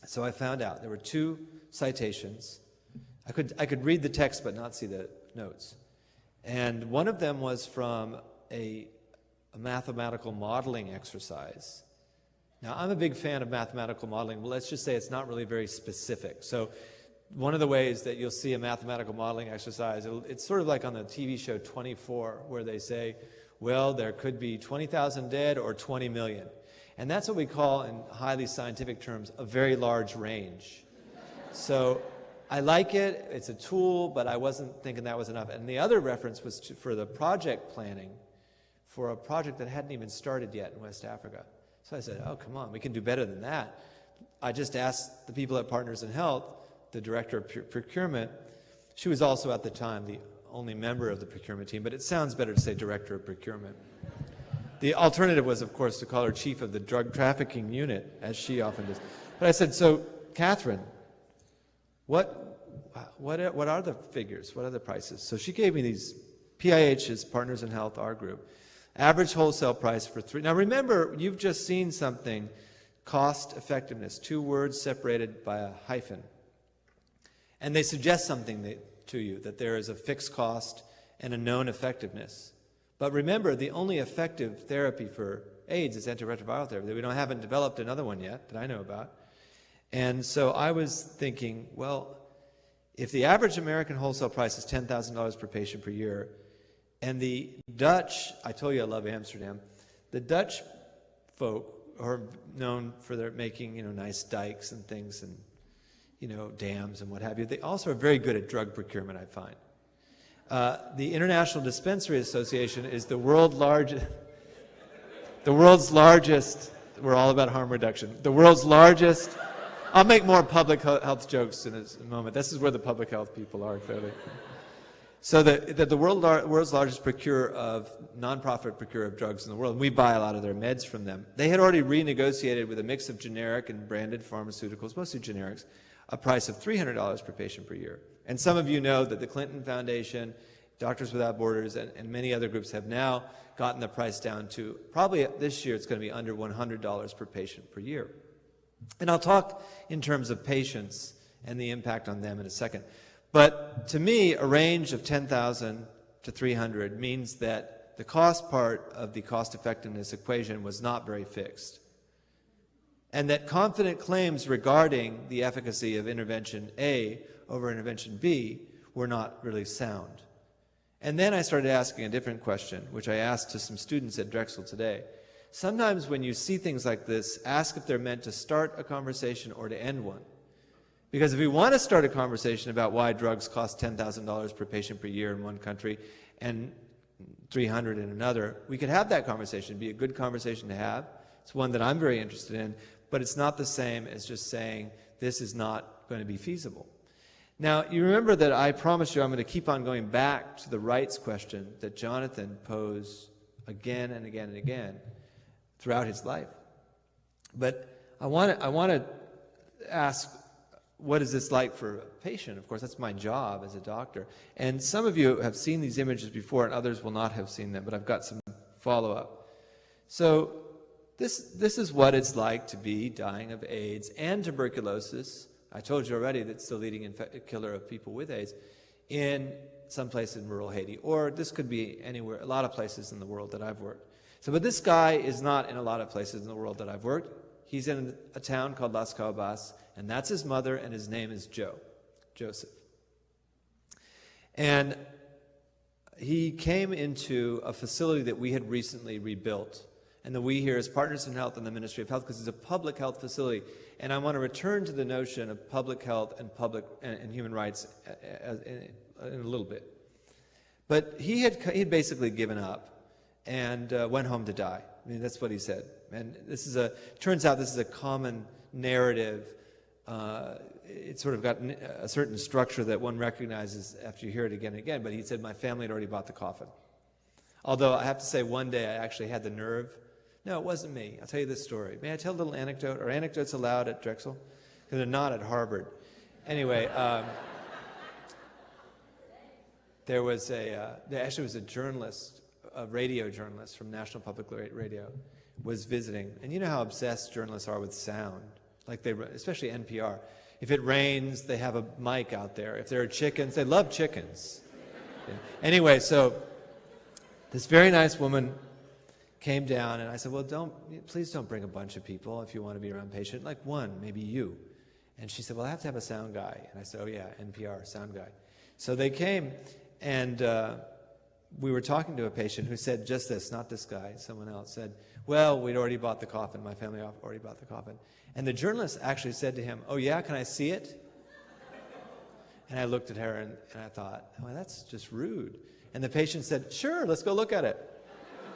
S4: So I found out there were 2 citations. I could read the text but not see the notes. And one of them was from a mathematical modeling exercise. Now, I'm a big fan of mathematical modeling. Well, let's just say it's not really very specific. So one of the ways that you'll see a mathematical modeling exercise, it's sort of like on the TV show 24, where they say, well, there could be 20,000 dead or 20 million. And that's what we call, in highly scientific terms, a very large range. So I like it. It's a tool, but I wasn't thinking that was enough. And the other reference was for the project planning for a project that hadn't even started yet in West Africa. So I said, oh, come on, we can do better than that. I just asked the people at Partners in Health, the director of procurement. She was also at the time the only member of the procurement team, but it sounds better to say director of procurement. The alternative was, of course, to call her chief of the drug trafficking unit, as she often does. But I said, so, Catherine, what are the figures? What are the prices? So she gave me these PIH's, Partners in Health, our group. Average wholesale price for 3. Now remember, you've just seen something, cost effectiveness, 2 words separated by a hyphen. And they suggest something to you, that there is a fixed cost and a known effectiveness. But remember, the only effective therapy for AIDS is antiretroviral therapy. We haven't developed another one yet that I know about. And so I was thinking, well, if the average American wholesale price is $10,000 per patient per year, and the Dutch, I told you I love Amsterdam, the Dutch folk are known for their making, nice dikes and things and, dams and what have you. They also are very good at drug procurement, I find. The International Dispensary Association is the world's largest, we're all about harm reduction, the world's largest, I'll make more public health jokes in a moment. This is where the public health people are, clearly. So the world's largest nonprofit procurer of drugs in the world, and we buy a lot of their meds from them. They had already renegotiated with a mix of generic and branded pharmaceuticals, mostly generics, a price of $300 per patient per year. And some of you know that the Clinton Foundation, Doctors Without Borders, and many other groups have now gotten the price down to, probably this year it's going to be under $100 per patient per year. And I'll talk in terms of patients and the impact on them in a second. But to me, a range of 10,000 to 300 means that the cost part of the cost effectiveness equation was not very fixed. And that confident claims regarding the efficacy of intervention A over intervention B were not really sound. And then I started asking a different question, which I asked to some students at Drexel today. Sometimes when you see things like this, ask if they're meant to start a conversation or to end one. Because if we want to start a conversation about why drugs cost $10,000 per patient per year in one country and $300 in another, we could have that conversation. It'd be a good conversation to have. It's one that I'm very interested in, but it's not the same as just saying this is not going to be feasible. Now, you remember that I promised you I'm going to keep on going back to the rights question that Jonathan posed again and again and again throughout his life. But I want to ask, what is this like for a patient? Of course, that's my job as a doctor. And some of you have seen these images before, and others will not have seen them, but I've got some follow-up. So this is what it's like to be dying of AIDS and tuberculosis I told you already that it's the leading killer of people with AIDS, in some place in rural Haiti. Or this could be anywhere, a lot of places in the world that I've worked. So, but this guy is not in a lot of places in the world that I've worked. He's in a town called Las Caobas, and that's his mother, and his name is Joseph. And he came into a facility that we had recently rebuilt, and that we here as Partners in Health and the Ministry of Health, because it's a public health facility. And I want to return to the notion of public health and human rights in a little bit. But he had basically given up and went home to die. I mean, that's what he said. And turns out this is a common narrative. It's sort of got a certain structure that one recognizes after you hear it again and again. But he said, my family had already bought the coffin. Although I have to say, one day I actually had the nerve. No, it wasn't me. I'll tell you this story. May I tell a little anecdote? Are anecdotes allowed at Drexel? Because they're not at Harvard. Anyway, there actually was a journalist, a radio journalist from National Public Radio, was visiting. And you know how obsessed journalists are with sound, like especially NPR. If it rains, they have a mic out there. If there are chickens, they love chickens. Yeah. Anyway, so this very nice woman came down, and I said, well, please don't bring a bunch of people if you want to be around patient, like one, maybe you. And she said, well, I have to have a sound guy. And I said, oh yeah, NPR, sound guy. So they came, and we were talking to a patient who said just this, not this guy, someone else, said, well, we'd already bought the coffin, my family already bought the coffin. And the journalist actually said to him, oh yeah, can I see it? And I looked at her, and I thought, well, that's just rude. And the patient said, sure, let's go look at it.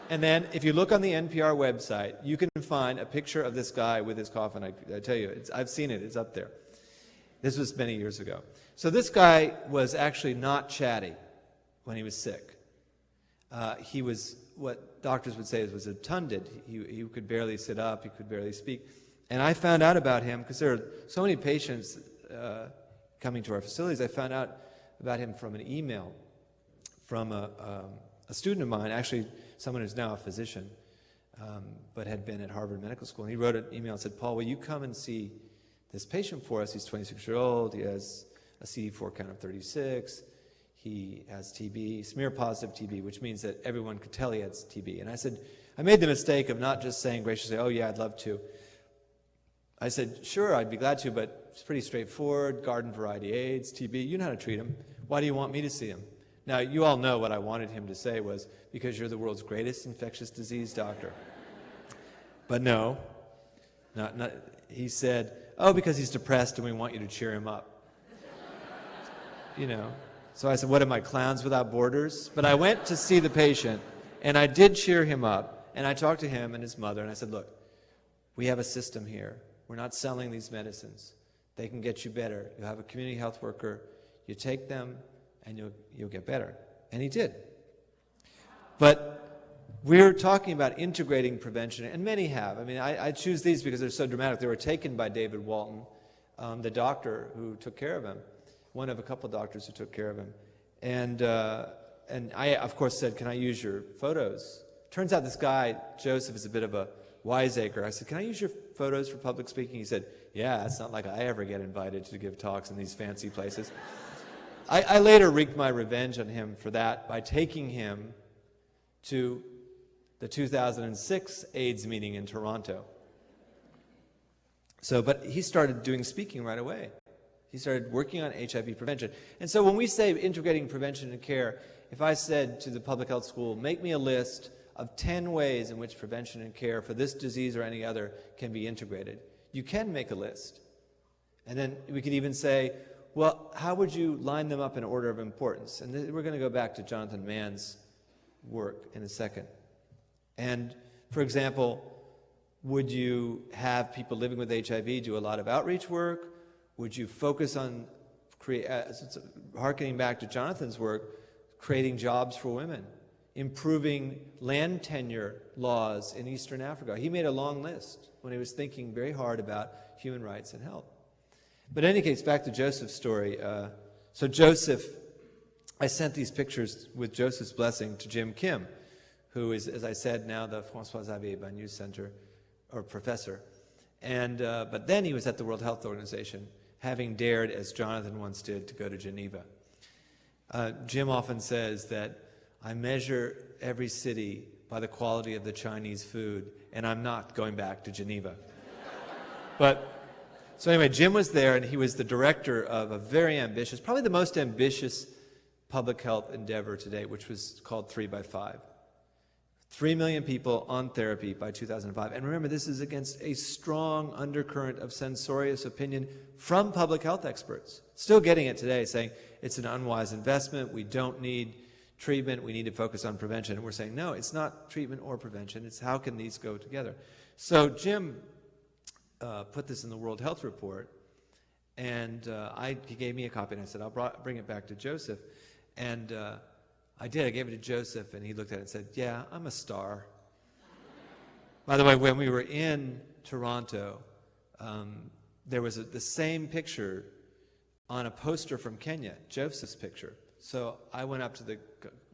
S4: And then if you look on the NPR website, you can find a picture of this guy with his coffin. I tell you, I've seen it. It's up there. This was many years ago. So this guy was actually not chatty when he was sick. He was what doctors would say was obtunded. He could barely sit up. He could barely speak. And I found out about him because there are so many patients coming to our facilities. I found out about him from an email from a student of mine, actually someone who's now a physician, but had been at Harvard Medical School. And he wrote an email and said, Paul, will you come and see this patient for us? He's 26 years old. He has a CD4 count of 36. He has TB, smear-positive TB, which means that everyone could tell he has TB. And I said, I made the mistake of not just saying graciously, oh yeah, I'd love to. I said, sure, I'd be glad to, but it's pretty straightforward, garden variety AIDS, TB, you know how to treat him. Why do you want me to see him? Now, you all know what I wanted him to say was, because you're the world's greatest infectious disease doctor. But no, he said, oh, because he's depressed and we want you to cheer him up. You know. So I said, what am I, clowns without borders? But I went to see the patient, and I did cheer him up, and I talked to him and his mother, and I said, look, we have a system here. We're not selling these medicines. They can get you better. You have a community health worker. You take them, and you'll get better. And he did. But we're talking about integrating prevention, and many have. I mean, I choose these because they're so dramatic. They were taken by David Walton, the doctor who took care of him, one of a couple of doctors who took care of him. And I, of course, said, can I use your photos? Turns out this guy, Joseph, is a bit of a wiseacre. I said, can I use your photos for public speaking? He said, yeah, it's not like I ever get invited to give talks in these fancy places. I later wreaked my revenge on him for that by taking him to the 2006 AIDS meeting in Toronto. But he started doing speaking right away. He started working on HIV prevention. And so when we say integrating prevention and care, if I said to the public health school, make me a list of 10 ways in which prevention and care for this disease or any other can be integrated, you can make a list. And then we could even say, well, how would you line them up in order of importance? And we're going to go back to Jonathan Mann's work in a second. And, for example, would you have people living with HIV do a lot of outreach work? Would you focus on, harkening back to Jonathan's work, creating jobs for women, improving land tenure laws in Eastern Africa? He made a long list when he was thinking very hard about human rights and health. But in any case, back to Joseph's story. So Joseph, I sent these pictures with Joseph's blessing to Jim Kim, who is, as I said, now the François-Xavier Banyou Center, or professor. And, but then he was at the World Health Organization. having dared, as Jonathan once did, to go to Geneva. Jim often says that I measure every city by the quality of the Chinese food, and I'm not going back to Geneva. So anyway, Jim was there, and he was the director of a very ambitious, probably the most ambitious public health endeavor to date, which was called 3x5. 3 million people on therapy by 2005. And remember, this is against a strong undercurrent of censorious opinion from public health experts. Still getting it today, saying it's an unwise investment, we don't need treatment, we need to focus on prevention. And we're saying, no, it's not treatment or prevention, it's how can these go together. So Jim put this in the World Health Report, and he gave me a copy, and I said, I'll bring it back to Joseph. And I did. I gave it to Joseph, and he looked at it and said, yeah, I'm a star. By the way, when we were in Toronto, there was the same picture on a poster from Kenya, Joseph's picture. So I went up to the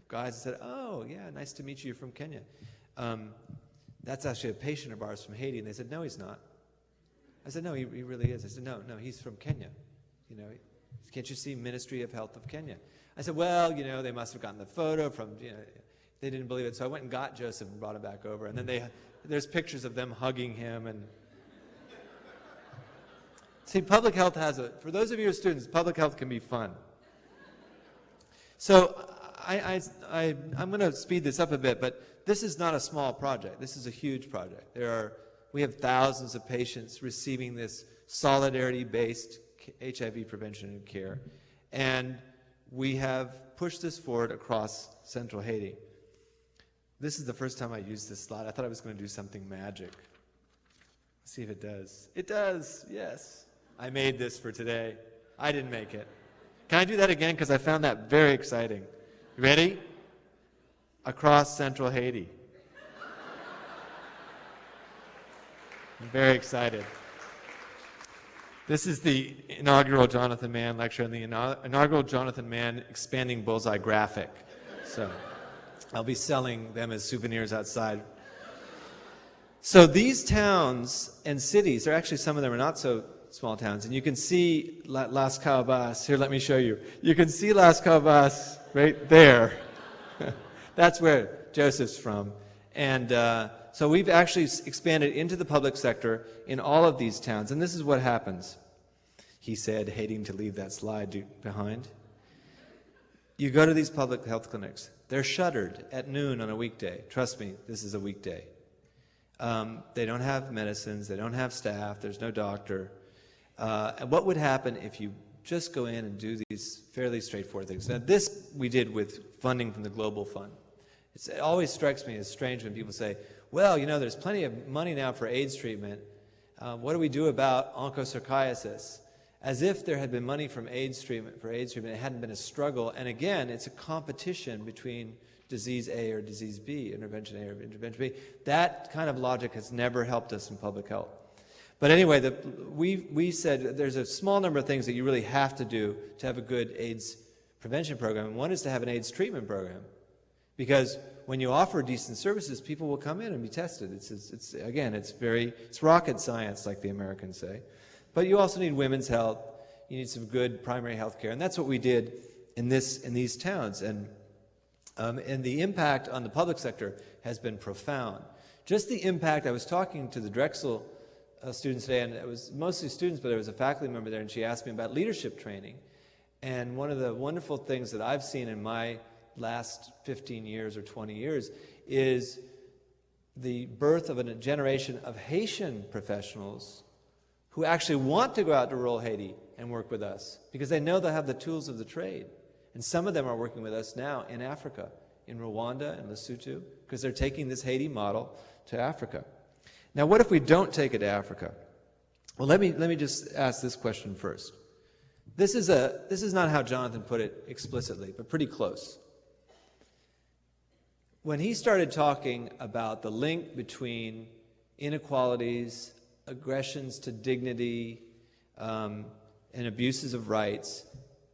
S4: guys and said, oh, yeah, nice to meet you from Kenya. That's actually a patient of ours from Haiti. And they said, no, he's not. I said, no, he really is. I said, no, he's from Kenya. You know, can't you see Ministry of Health of Kenya? I said, well, you know, they must have gotten the photo from, you know, they didn't believe it. So I went and got Joseph and brought him back over. And then there's pictures of them hugging him. And see, public health for those of you who are students, public health can be fun. So I'm going to speed this up a bit, but this is not a small project. This is a huge project. We have thousands of patients receiving this solidarity-based HIV prevention and care. And we have pushed this forward across central Haiti. This is the first time I used this slide. I thought I was going to do something magic. Let's see if it does. It does, yes. I made this for today. I didn't make it. Can I do that again? Because I found that very exciting. You ready? Across central Haiti. I'm very excited. This is the inaugural Jonathan Mann lecture and the inaugural Jonathan Mann expanding bullseye graphic. So I'll be selling them as souvenirs outside. So these towns and cities, some of them are not so small towns, and you can see Las Caobas. Here, let me show you. You can see Las Caobas right there. That's where Joseph's from. And so we've actually expanded into the public sector in all of these towns, and this is what happens. He said, hating to leave that slide behind. You go to these public health clinics. They're shuttered at noon on a weekday. Trust me, this is a weekday. They don't have medicines. They don't have staff. There's no doctor. And what would happen if you just go in and do these fairly straightforward things? Now, this we did with funding from the Global Fund. It always strikes me as strange when people say, well, you know, there's plenty of money now for AIDS treatment. What do we do about onchocerciasis? As if there had been money from AIDS treatment it hadn't been a struggle. And again, it's a competition between disease A or disease B, intervention A or intervention B. That kind of logic has never helped us in public health. But anyway, we said there's a small number of things that you really have to do to have a good AIDS prevention program. And one is to have an AIDS treatment program. Because when you offer decent services, people will come in and be tested. It's rocket science, like the Americans say. But you also need women's health. You need some good primary health care. And that's what we did in these towns. And the impact on the public sector has been profound. Just the impact, I was talking to the Drexel students today, and it was mostly students, but there was a faculty member there, and she asked me about leadership training. And one of the wonderful things that I've seen in my last 15 years or 20 years is the birth of a generation of Haitian professionals who actually want to go out to rural Haiti and work with us because they know they'll have the tools of the trade. And some of them are working with us now in Africa, in Rwanda and Lesotho, because they're taking this Haiti model to Africa. Now, what if we don't take it to Africa? Well, let me just ask this question first. This is not how Jonathan put it explicitly, but pretty close. When he started talking about the link between inequalities, aggressions to dignity, and abuses of rights,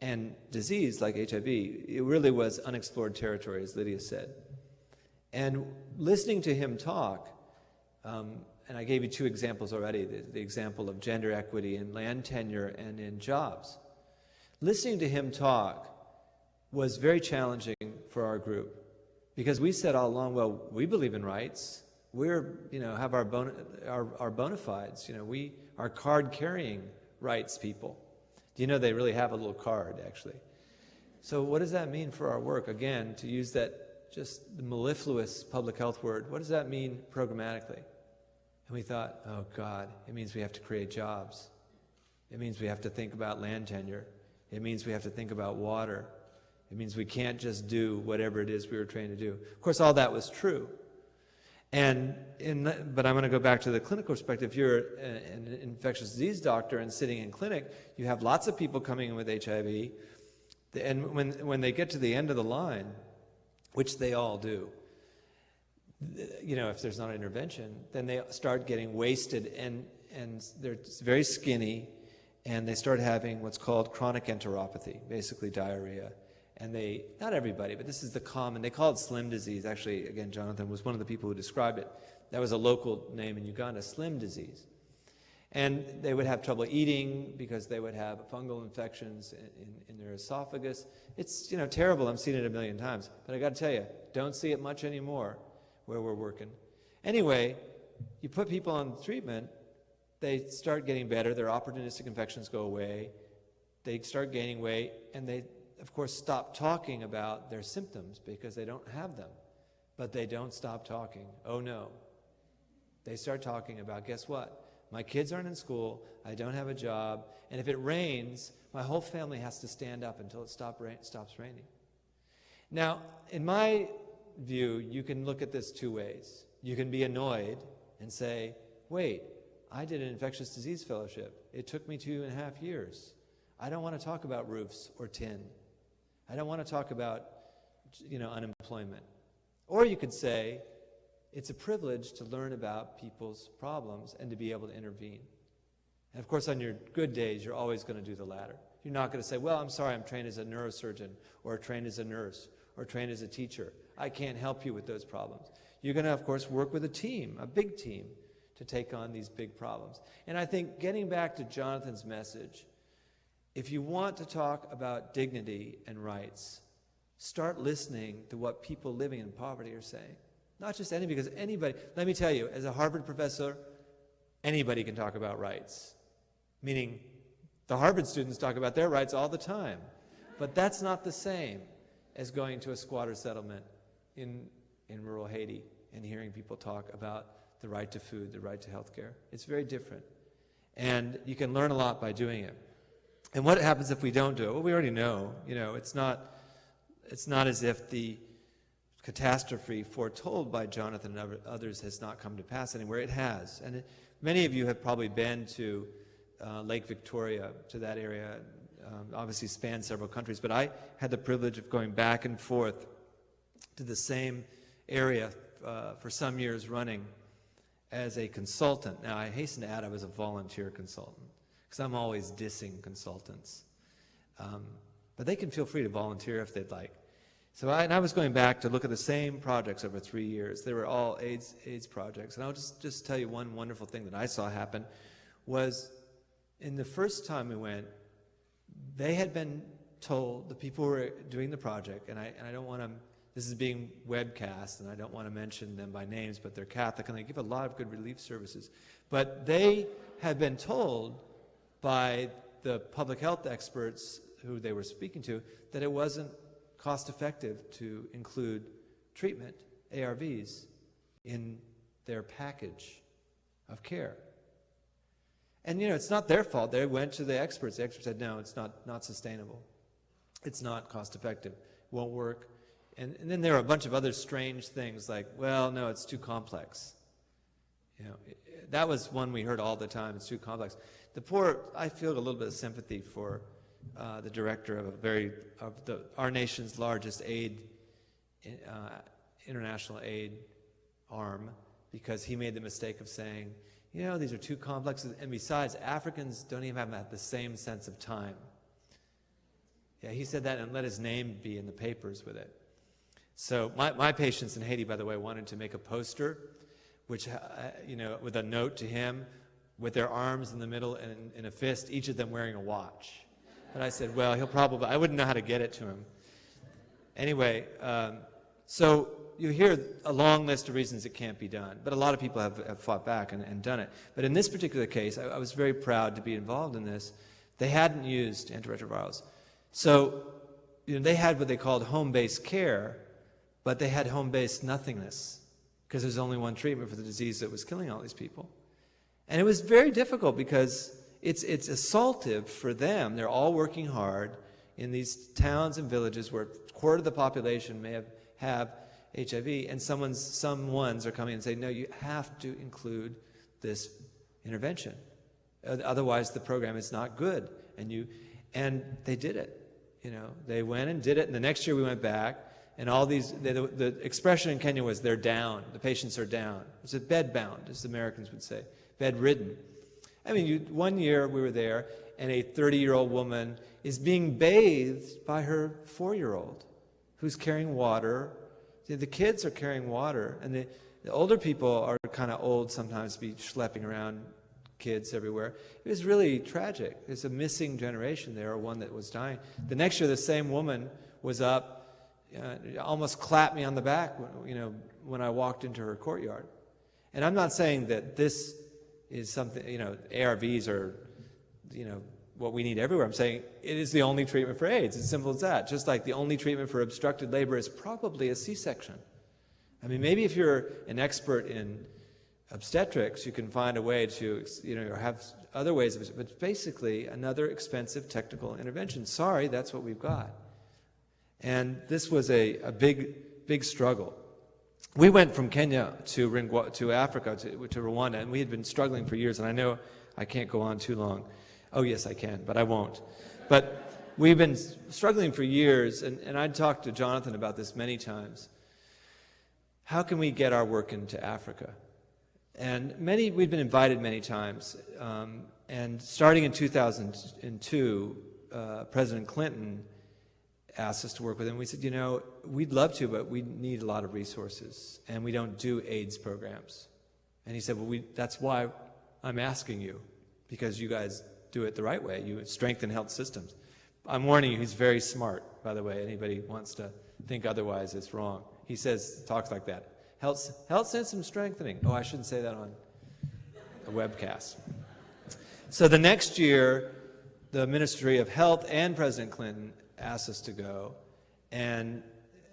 S4: and disease like HIV, it really was unexplored territory, as Lydia said. And listening to him talk, And I gave you two examples already, the example of gender equity in land tenure and in jobs. Listening to him talk was very challenging for our group because we said all along, well, we believe in rights. We're, have our bona fides. We are card-carrying rights people. Do you know they really have a little card, actually? So what does that mean for our work? Again, to use that just the mellifluous public health word, what does that mean programmatically? And we thought, oh God, it means we have to create jobs. It means we have to think about land tenure. It means we have to think about water. It means we can't just do whatever it is we were trained to do. Of course, all that was true. But I'm going to go back to the clinical perspective. If you're an infectious disease doctor and sitting in clinic, you have lots of people coming in with HIV. And when they get to the end of the line, which they all do, if there's not an intervention, then they start getting wasted and they're very skinny, and they start having what's called chronic enteropathy, basically diarrhea. And not everybody, but this is the common, they call it slim disease. Actually, again, Jonathan was one of the people who described it. That was a local name in Uganda, slim disease. And they would have trouble eating because they would have fungal infections in their esophagus. It's, terrible. I've seen it a million times. But I got to tell you, don't see it much anymore where we're working. Anyway, you put people on treatment, they start getting better, their opportunistic infections go away, they start gaining weight, and they, of course, stop talking about their symptoms because they don't have them. But they don't stop talking. Oh no. They start talking about, guess what? My kids aren't in school, I don't have a job, and if it rains, my whole family has to stand up until it stops raining. Now, in my view, you can look at this two ways. You can be annoyed and say, wait, I did an infectious disease fellowship. It took me 2.5 years. I don't want to talk about roofs or tin. I don't want to talk about, unemployment. Or you could say, it's a privilege to learn about people's problems and to be able to intervene. And of course, on your good days, you're always going to do the latter. You're not going to say, well, I'm sorry, I'm trained as a neurosurgeon, or trained as a nurse, or trained as a teacher. I can't help you with those problems. You're going to, of course, work with a team, a big team, to take on these big problems. And I think getting back to Jonathan's message, if you want to talk about dignity and rights, start listening to what people living in poverty are saying. Not just anybody, because anybody, let me tell you, as a Harvard professor, anybody can talk about rights. Meaning, the Harvard students talk about their rights all the time. But that's not the same as going to a squatter settlement in rural Haiti and hearing people talk about the right to food, the right to health care. It's very different. And you can learn a lot by doing it. And what happens if we don't do it? Well, we already know. It's not as if the catastrophe foretold by Jonathan and others has not come to pass anywhere. It has. And many of you have probably been to Lake Victoria, to that area, obviously spans several countries, but I had the privilege of going back and forth to the same area for some years running as a consultant. Now, I hasten to add I was a volunteer consultant, because I'm always dissing consultants. But they can feel free to volunteer if they'd like. So I was going back to look at the same projects over 3 years. They were all AIDS projects. And I'll just tell you one wonderful thing that I saw happen was in the first time we went, they had been told, the people who were doing the project, and I don't want to, this is being webcast, and I don't want to mention them by names, but they're Catholic, and they give a lot of good relief services. But they had been told by the public health experts who they were speaking to that it wasn't cost effective to include treatment, ARVs, in their package of care. And it's not their fault. They went to the experts. The experts said, no, it's not sustainable. It's not cost effective. It won't work. And then there are a bunch of other strange things like, well, no, it's too complex. That was one we heard all the time. It's too complex. I feel a little bit of sympathy for the director of our nation's largest international aid arm, because he made the mistake of saying, these are too complex, and besides, Africans don't even have the same sense of time. Yeah, he said that and let his name be in the papers with it. So my patients in Haiti, by the way, wanted to make a poster which, with a note to him, with their arms in the middle and in a fist, each of them wearing a watch. But I said, well, I wouldn't know how to get it to him. Anyway, so you hear a long list of reasons it can't be done, but a lot of people have fought back and done it. But in this particular case, I was very proud to be involved in this. They hadn't used antiretrovirals. So they had what they called home-based care, but they had home-based nothingness because there's only one treatment for the disease that was killing all these people. And it was very difficult because it's assaultive for them. They're all working hard in these towns and villages where a quarter of the population may have HIV, and some ones are coming and saying, no, you have to include this intervention. Otherwise, the program is not good. And they did it. They went and did it, and the next year we went back, and all these, the expression in Kenya was, they're down. The patients are down. It's bedbound, as the Americans would say, bedridden. I mean, one year we were there, and a 30-year-old woman is being bathed by her 4-year-old who's carrying water. The kids are carrying water, and the older people are kind of old sometimes to be schlepping around kids everywhere. It was really tragic. There's a missing generation there, or one that was dying. The next year, the same woman was up, almost clapped me on the back, when I walked into her courtyard. And I'm not saying that this is something, ARVs are, what we need everywhere. I'm saying it is the only treatment for AIDS. It's as simple as that. Just like the only treatment for obstructed labor is probably a C-section. I mean, maybe if you're an expert in obstetrics, you can find a way to, or have other ways of it, but basically another expensive technical intervention. Sorry, that's what we've got. And this was a big struggle. We went from Kenya to Africa, to Rwanda, and we had been struggling for years, and I know I can't go on too long. Oh, yes, I can, but I won't. But we've been struggling for years, and I'd talked to Jonathan about this many times. How can we get our work into Africa? And we'd been invited many times, and starting in 2002, President Clinton asked us to work with him. We said, we'd love to, but we need a lot of resources, and we don't do AIDS programs. And he said, well, that's why I'm asking you, because you guys do it the right way. You strengthen health systems. I'm warning you, he's very smart, by the way. Anybody wants to think otherwise, it's wrong. He talks like that. Health system strengthening. Oh, I shouldn't say that on a webcast. So the next year, the Ministry of Health and President Clinton asked us to go, and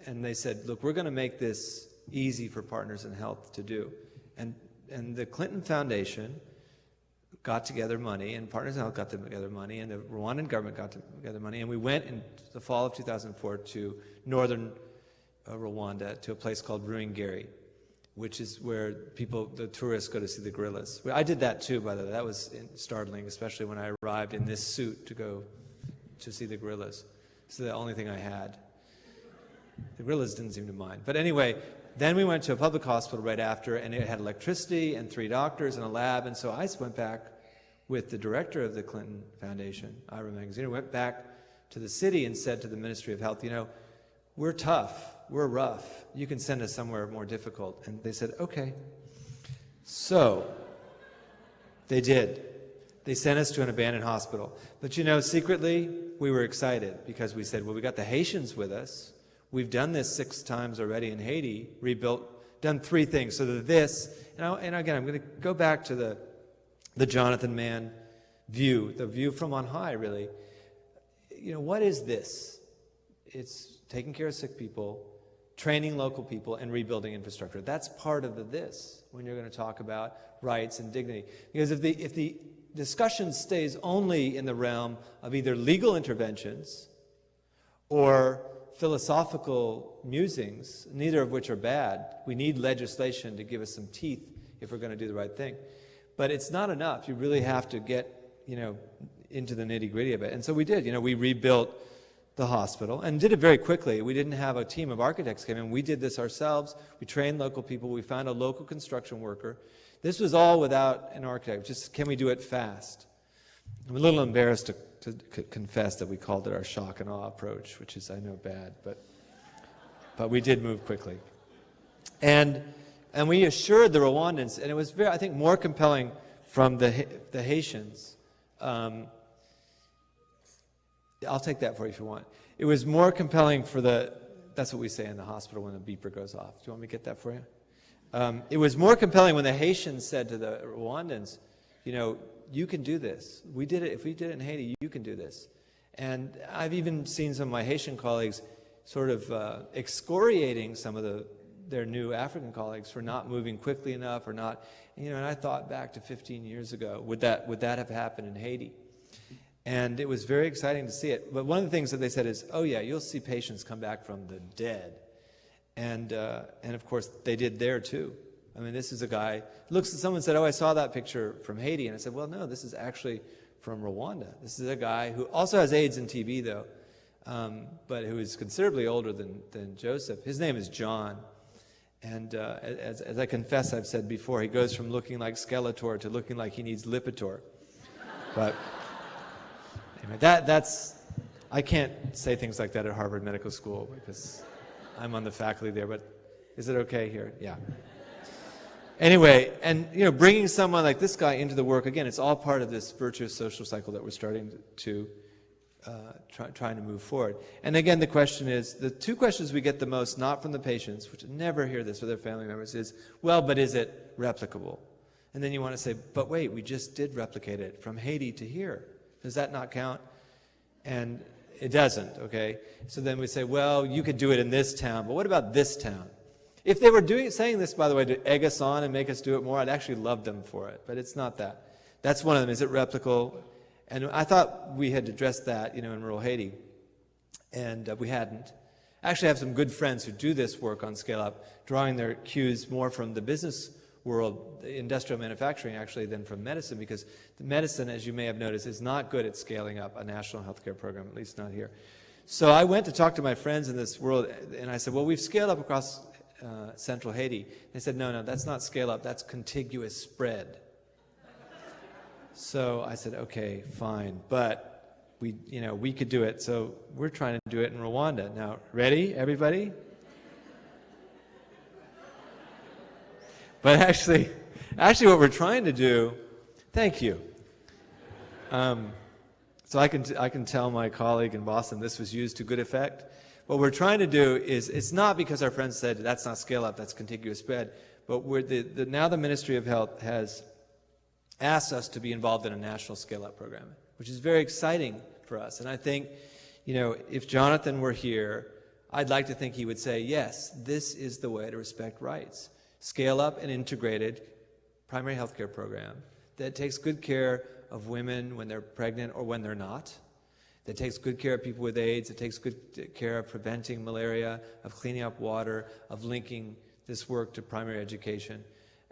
S4: they said, look, we're going to make this easy for Partners in Health to do. And the Clinton Foundation got together money, and Partners in Health got together money, and the Rwandan government got together money, and we went in the fall of 2004 to northern Rwanda, to a place called Ruhengeri, which is where the tourists go to see the gorillas. I did that too, by the way. That was startling, especially when I arrived in this suit to go to see the gorillas. It's the only thing I had. The gorillas didn't seem to mind. But anyway, then we went to a public hospital right after, and it had electricity and 3 doctors and a lab, and so I went back with the director of the Clinton Foundation, Ira Magazine, went back to the city and said to the Ministry of Health, we're tough, we're rough, you can send us somewhere more difficult. And they said, okay. So they did. They sent us to an abandoned hospital. But secretly, we were excited because we said, well, we got the Haitians with us. We've done this 6 times already in Haiti, done 3 things. So and again, I'm going to go back to the Jonathan Mann view, the view from on high, really. What is this? It's taking care of sick people, training local people, and rebuilding infrastructure. That's part of this when you're going to talk about rights and dignity. Because if the discussion stays only in the realm of either legal interventions or philosophical musings, neither of which are bad. We need legislation to give us some teeth if we're going to do the right thing. But it's not enough. You really have to get, into the nitty-gritty of it. And so we did. We rebuilt the hospital and did it very quickly. We didn't have a team of architects come in. We did this ourselves. We trained local people. We found a local construction worker. This was all without an architect. Just, can we do it fast? I'm a little embarrassed to confess that we called it our shock and awe approach, which is, I know, bad, but we did move quickly. And And we assured the Rwandans, and it was very, I think, more compelling from the Haitians. I'll take that for you if you want. It was more compelling for that's what we say in the hospital when the beeper goes off. Do you want me to get that for you? It was more compelling when the Haitians said to the Rwandans, you can do this. We did it. If we did it in Haiti, you can do this. And I've even seen some of my Haitian colleagues sort of excoriating some of their new African colleagues for not moving quickly enough or not. And I thought back to 15 years ago, would that have happened in Haiti? And it was very exciting to see it. But one of the things that they said is, oh yeah, you'll see patients come back from the dead. And of course, they did there too. I mean, this is a guy, someone said, oh, I saw that picture from Haiti. And I said, well, no, this is actually from Rwanda. This is a guy who also has AIDS and TB, though, but who is considerably older than Joseph. His name is John. And as I confess, I've said before, he goes from looking like Skeletor to looking like he needs Lipitor. But anyway, that's I can't say things like that at Harvard Medical School because I'm on the faculty there, but is it okay here? Yeah. Anyway, and bringing someone like this guy into the work, again, it's all part of this virtuous social cycle that we're starting to trying to move forward. And again, the question is, the two questions we get the most, not from the patients, which never hear this with their family members, is, well, but is it replicable? And then you want to say, but wait, we just did replicate it from Haiti to here. Does that not count? And it doesn't, okay? So then we say, well, you could do it in this town, but what about this town? If they were saying this, by the way, to egg us on and make us do it more, I'd actually love them for it, but it's not that. That's one of them. Is it replicable? And I thought we had addressed that, in rural Haiti, and we hadn't. I actually have some good friends who do this work on Scale Up, drawing their cues more from the business world, industrial manufacturing actually, than from medicine, because the medicine, as you may have noticed, is not good at scaling up a national healthcare program, at least not here. So I went to talk to my friends in this world, and I said, well, we've scaled up across central Haiti. They said, no, that's not scale up, that's contiguous spread. So I said, okay, fine, but we could do it. So we're trying to do it in Rwanda. Now, ready, everybody? But actually what we're trying to do, thank you. So I can tell my colleague in Boston this was used to good effect. What we're trying to do is, it's not because our friends said that's not scale up, that's contiguous spread, but now the Ministry of Health has asked us to be involved in a national scale up program, which is very exciting for us. And I think, if Jonathan were here, I'd like to think he would say, yes, this is the way to respect rights. Scale up an integrated primary health care program that takes good care of women when they're pregnant or when they're not, that takes good care of people with AIDS, that takes good care of preventing malaria, of cleaning up water, of linking this work to primary education,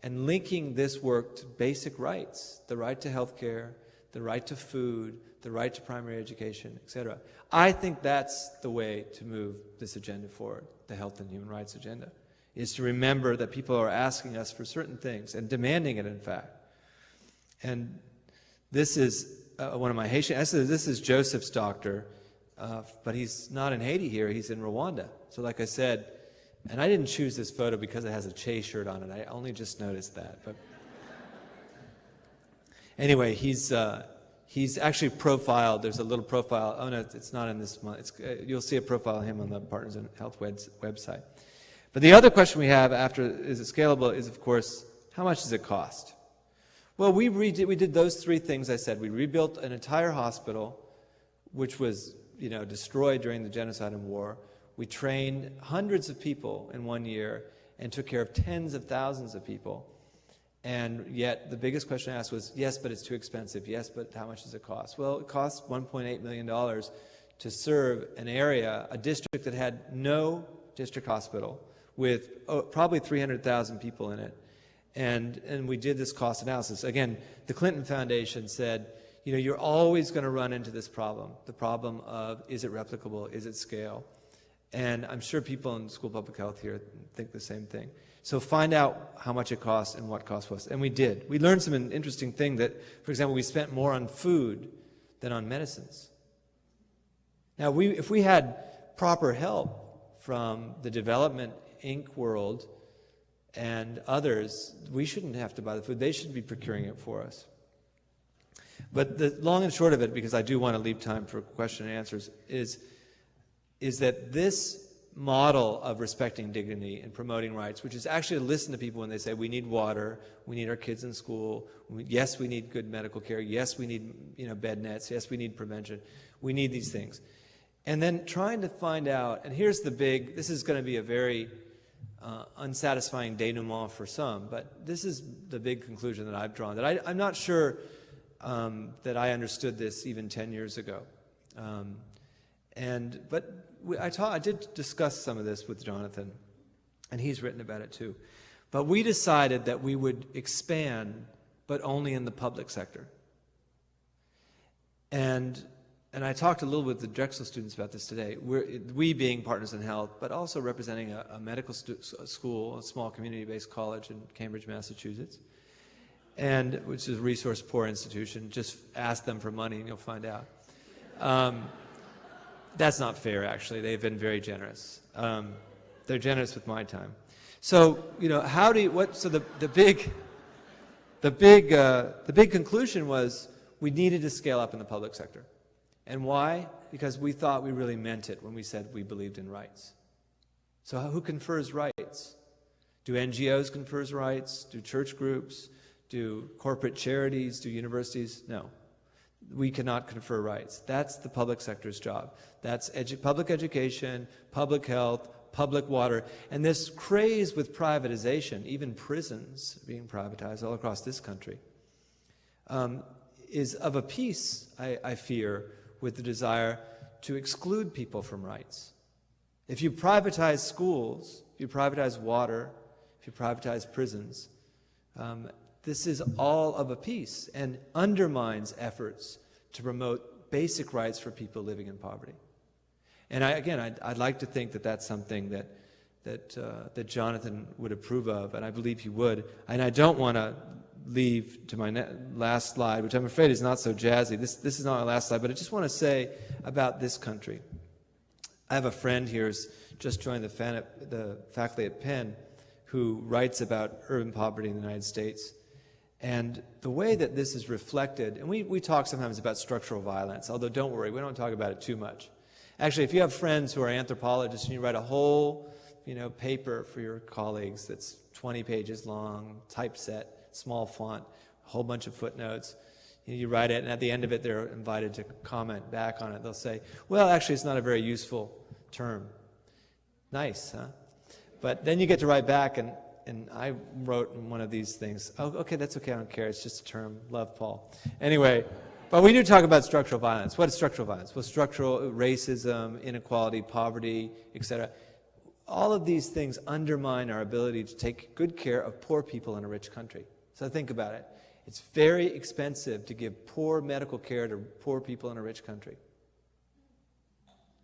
S4: and linking this work to basic rights, the right to health care, the right to food, the right to primary education, etc. I think that's the way to move this agenda forward, the health and human rights agenda, is to remember that people are asking us for certain things and demanding it, in fact. And this is one of my Haitian, this is Joseph's doctor, but he's not in Haiti here, he's in Rwanda. So like I said, and I didn't choose this photo because it has a Che shirt on it, I only just noticed that. But anyway, he's actually profiled, there's a little profile, oh no, it's not in this one, you'll see a profile of him on the Partners in Health website. But the other question we have after, is it scalable, is of course, how much does it cost? Well, we did those three things I said. We rebuilt an entire hospital, which was destroyed during the genocide and war. We trained hundreds of people in 1 year and took care of tens of thousands of people. And yet the biggest question I asked was, yes, but it's too expensive. Yes, but how much does it cost? Well, it costs $1.8 million to serve an area, a district that had no district hospital with probably 300,000 people in it. And we did this cost analysis. Again, the Clinton Foundation said, you're always going to run into this problem, the problem of, is it replicable, is it scale? And I'm sure people in School of Public Health here think the same thing. So find out how much it costs and what cost was. And we did. We learned some interesting thing that, for example, we spent more on food than on medicines. Now, if we had proper help from the Development Inc. world, and others, we shouldn't have to buy the food. They should be procuring it for us. But the long and short of it, because I do want to leave time for question and answers, is that this model of respecting dignity and promoting rights, which is actually to listen to people when they say, we need water, we need our kids in school, yes, we need good medical care, yes, we need bed nets, yes, we need prevention, we need these things. And then trying to find out, and here's the big, this is going to be a very unsatisfying denouement for some, but this is the big conclusion that I've drawn, that I'm not sure that I understood this even 10 years ago. But I did discuss some of this with Jonathan, and he's written about it too. But we decided that we would expand, but only in the public sector. And I talked a little with the Drexel students about this today. We being Partners in Health, but also representing a medical school, a small community-based college in Cambridge, Massachusetts, which is a resource-poor institution. Just ask them for money and you'll find out. That's not fair, actually. They've been very generous. They're generous with my time. So, the big conclusion was we needed to scale up in the public sector. And why? Because we thought we really meant it when we said we believed in rights. So who confers rights? Do NGOs confer rights? Do church groups? Do corporate charities? Do universities? No. We cannot confer rights. That's the public sector's job. That's public education, public health, public water. And this craze with privatization, even prisons being privatized all across this country, is of a piece, I fear, with the desire to exclude people from rights. If you privatize schools, if you privatize water, if you privatize prisons, this is all of a piece and undermines efforts to promote basic rights for people living in poverty. And I'd like to think that that's something that Jonathan would approve of, and I believe he would. And I don't want to leave to my last slide, which I'm afraid is not so jazzy. This is not my last slide, but I just want to say about this country. I have a friend here who's just joined the faculty at Penn who writes about urban poverty in the United States. And the way that this is reflected, and we talk sometimes about structural violence, although don't worry, we don't talk about it too much. Actually, if you have friends who are anthropologists and you write a whole paper for your colleagues that's 20 pages long, typeset, small font, a whole bunch of footnotes, you write it, and at the end of it, they're invited to comment back on it. They'll say, well, actually, it's not a very useful term. Nice, huh? But then you get to write back, and I wrote in one of these things, oh, okay, that's okay, I don't care, it's just a term, love Paul. Anyway, but we do talk about structural violence. What is structural violence? Well, structural racism, inequality, poverty, etc. All of these things undermine our ability to take good care of poor people in a rich country. So think about it. It's very expensive to give poor medical care to poor people in a rich country.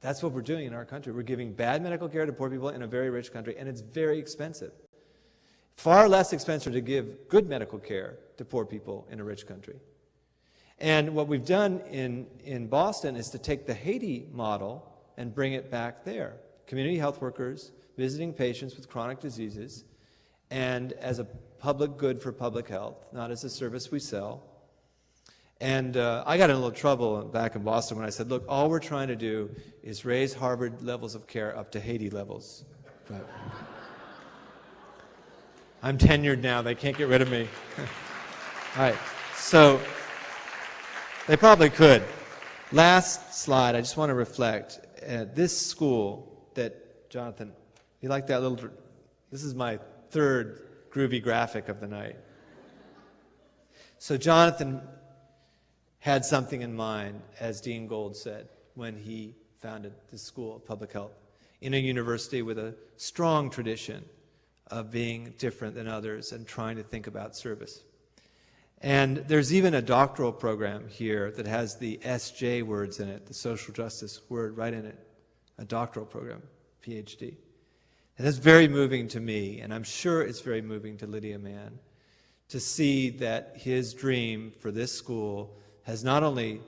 S4: That's what we're doing in our country. We're giving bad medical care to poor people in a very rich country, and it's very expensive. Far less expensive to give good medical care to poor people in a rich country. And what we've done in Boston is to take the Haiti model and bring it back there. Community health workers visiting patients with chronic diseases, and as a public good for public health, not as a service we sell. And I got in a little trouble back in Boston when I said, look, all we're trying to do is raise Harvard levels of care up to Haiti levels. But I'm tenured now, they can't get rid of me. All right, so they probably could. Last slide, I just want to reflect. This school that, Jonathan, you like that little, this is my third groovy graphic of the night. So Jonathan had something in mind, as Dean Gold said, when he founded the School of Public Health in a university with a strong tradition of being different than others and trying to think about service. And there's even a doctoral program here that has the SJ words in it, the social justice word right in it, a doctoral program, PhD. And that's very moving to me, and I'm sure it's very moving to Lydia Mann, to see that his dream for this school has not only,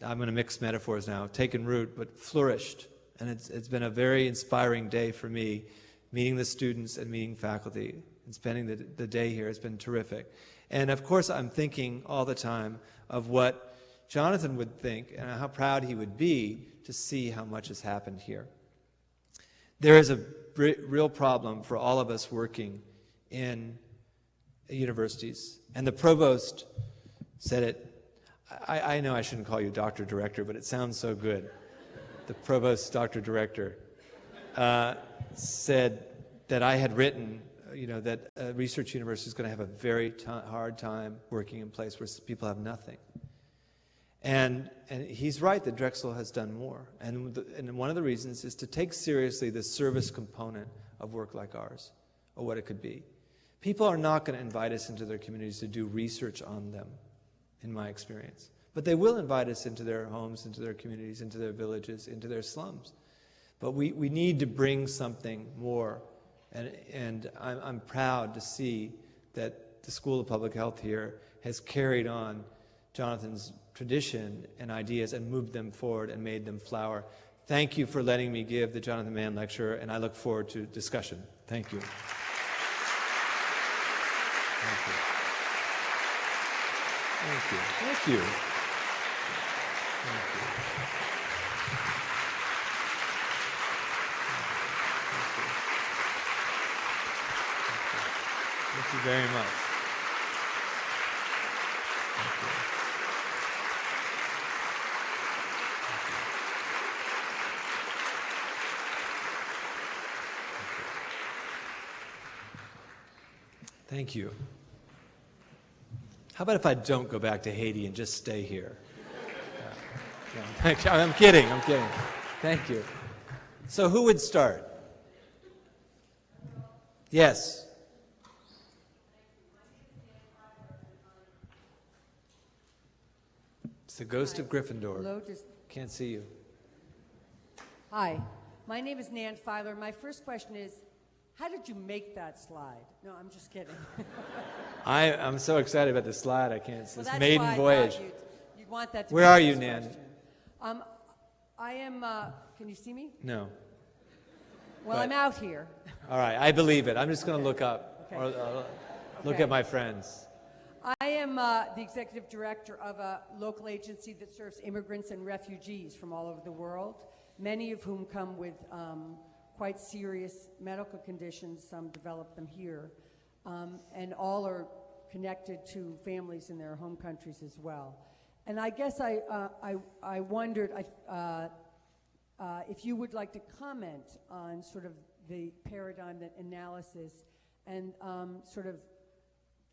S4: I'm going to mix metaphors now, taken root, but flourished. And it's been a very inspiring day for me, meeting the students and meeting faculty and spending the day here. It's been terrific. And of course, I'm thinking all the time of what Jonathan would think and how proud he would be to see how much has happened here. There is a real problem for all of us working in universities. And the provost said it. I know I shouldn't call you Dr. Director, but it sounds so good. The provost, Dr. Director, said that I had written, that a research university is going to have a very hard time working in a place where people have nothing. And he's right that Drexel has done more. And one of the reasons is to take seriously the service component of work like ours, or what it could be. People are not going to invite us into their communities to do research on them, in my experience. But they will invite us into their homes, into their communities, into their villages, into their slums. But we need to bring something more. And I'm proud to see that the School of Public Health here has carried on Jonathan's tradition and ideas and moved them forward and made them flower. Thank you for letting me give the Jonathan Mann lecture, and I look forward to discussion. Thank you. Thank you. Thank you. Thank you. Thank you. Thank you very much. Thank you. How about if I don't go back to Haiti and just stay here? I'm kidding. Thank you. So who would start? Yes. It's the ghost of Gryffindor.
S5: Hello,
S4: Can't see you.
S5: Hi, my name is Nan Filer. My first question is, how did you make that slide? No, I'm just kidding.
S4: I'm so excited about this slide. I can't.
S5: Well,
S4: This
S5: that's
S4: maiden
S5: why I
S4: voyage.
S5: thought you'd want that to
S4: Where
S5: be
S4: are
S5: the
S4: you,
S5: first
S4: Nan?
S5: question. I am, can you see me?
S4: No.
S5: Well,
S4: But-
S5: I'm out here.
S4: All right, I believe it. I'm just going to look up
S5: Okay.
S4: or look
S5: Okay.
S4: at my friends.
S5: I am the executive director of a local agency that serves immigrants and refugees from all over the world, many of whom come with quite serious medical conditions. Some develop them here, and all are connected to families in their home countries as well. And I guess I wondered if you would like to comment on sort of the paradigm, that analysis, and sort of,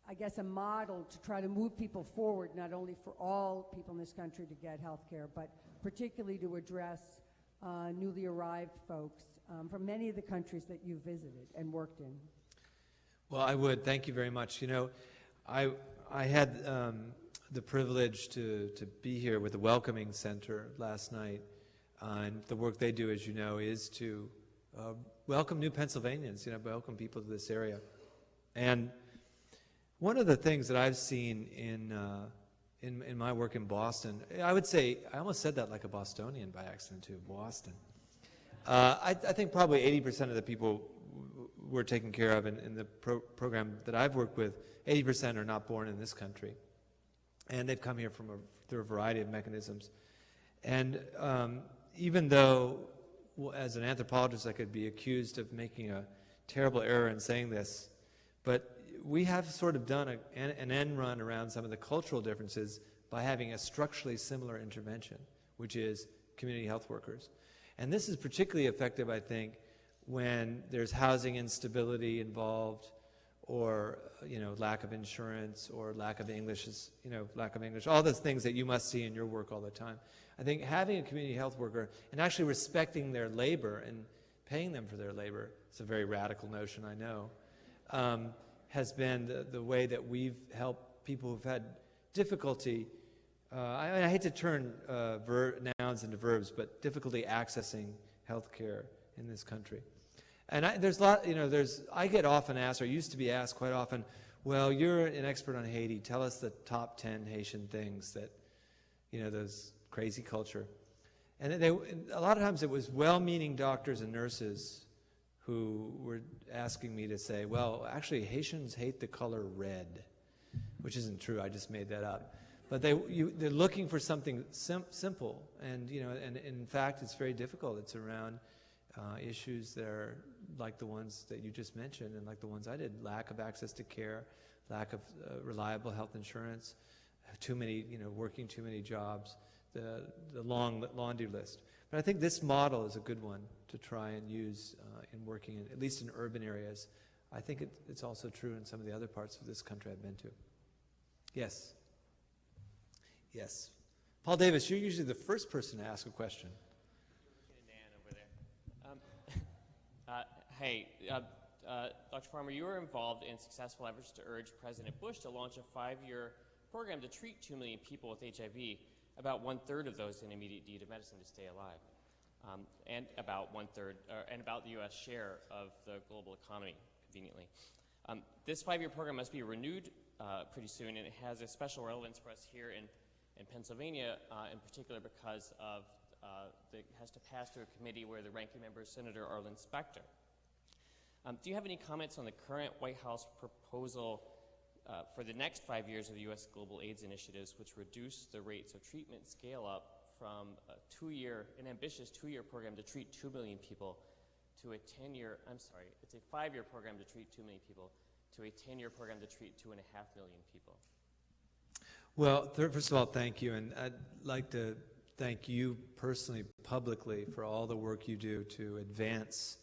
S5: I guess, a model to try to move people forward, not only for all people in this country to get health care, but particularly to address newly arrived folks from many of the countries that you visited and worked in.
S4: Well, I would. Thank you very much. I had the privilege to be here with the Welcoming Center last night, and the work they do, as you know, is to welcome new Pennsylvanians, welcome people to this area. And one of the things that I've seen in my work in Boston, I would say, I almost said that like a Bostonian by accident too, Boston. I think probably 80% of the people we're taking care of in the program that I've worked with, 80% are not born in this country. And they've come here through a variety of mechanisms. And even though, as an anthropologist, I could be accused of making a terrible error in saying this, but we have sort of done an end run around some of the cultural differences by having a structurally similar intervention, which is community health workers. And this is particularly effective, I think, when there's housing instability involved, or lack of insurance, or lack of English, all those things that you must see in your work all the time. I think having a community health worker and actually respecting their labor and paying them for their labor, it's a very radical notion, I know, has been the way that we've helped people who've had difficulty. I hate to turn nouns into verbs, but difficulty accessing health care in this country. And I get often asked, or used to be asked quite often, well, you're an expert on Haiti. Tell us the top 10 Haitian things that, those crazy culture. And a lot of times it was well-meaning doctors and nurses who were asking me to say, well, actually, Haitians hate the color red, which isn't true. I just made that up. But they're looking for something simple, and in fact, it's very difficult. It's around issues that are like the ones that you just mentioned, and like the ones I did: lack of access to care, lack of reliable health insurance, working too many jobs, the long laundry list. But I think this model is a good one to try and use in working in, at least in urban areas. I think it's also true in some of the other parts of this country I've been to. Yes. Yes. Paul Davis, you're usually the first person to ask a question.
S6: Hey, Dr. Farmer, you were involved in successful efforts to urge President Bush to launch a 5-year program to treat 2 million people with HIV, about 1/3 of those in immediate need of medicine to stay alive, and about the U.S. share of the global economy, conveniently. This 5-year program must be renewed pretty soon, and it has a special relevance for us here in Pennsylvania, in particular because of it has to pass through a committee where the ranking member is Senator Arlen Specter. Do you have any comments on the current White House proposal for the next 5 years of the U.S. Global AIDS initiatives, which reduce the rates of treatment scale up from an ambitious 2-year program to treat 2 million people to a 10-year, it's a 5-year program to treat 2 million people to a 10-year program to treat 2.5 million people?
S4: Well, first of all, thank you, and I'd like to thank you personally, publicly, for all the work you do to advance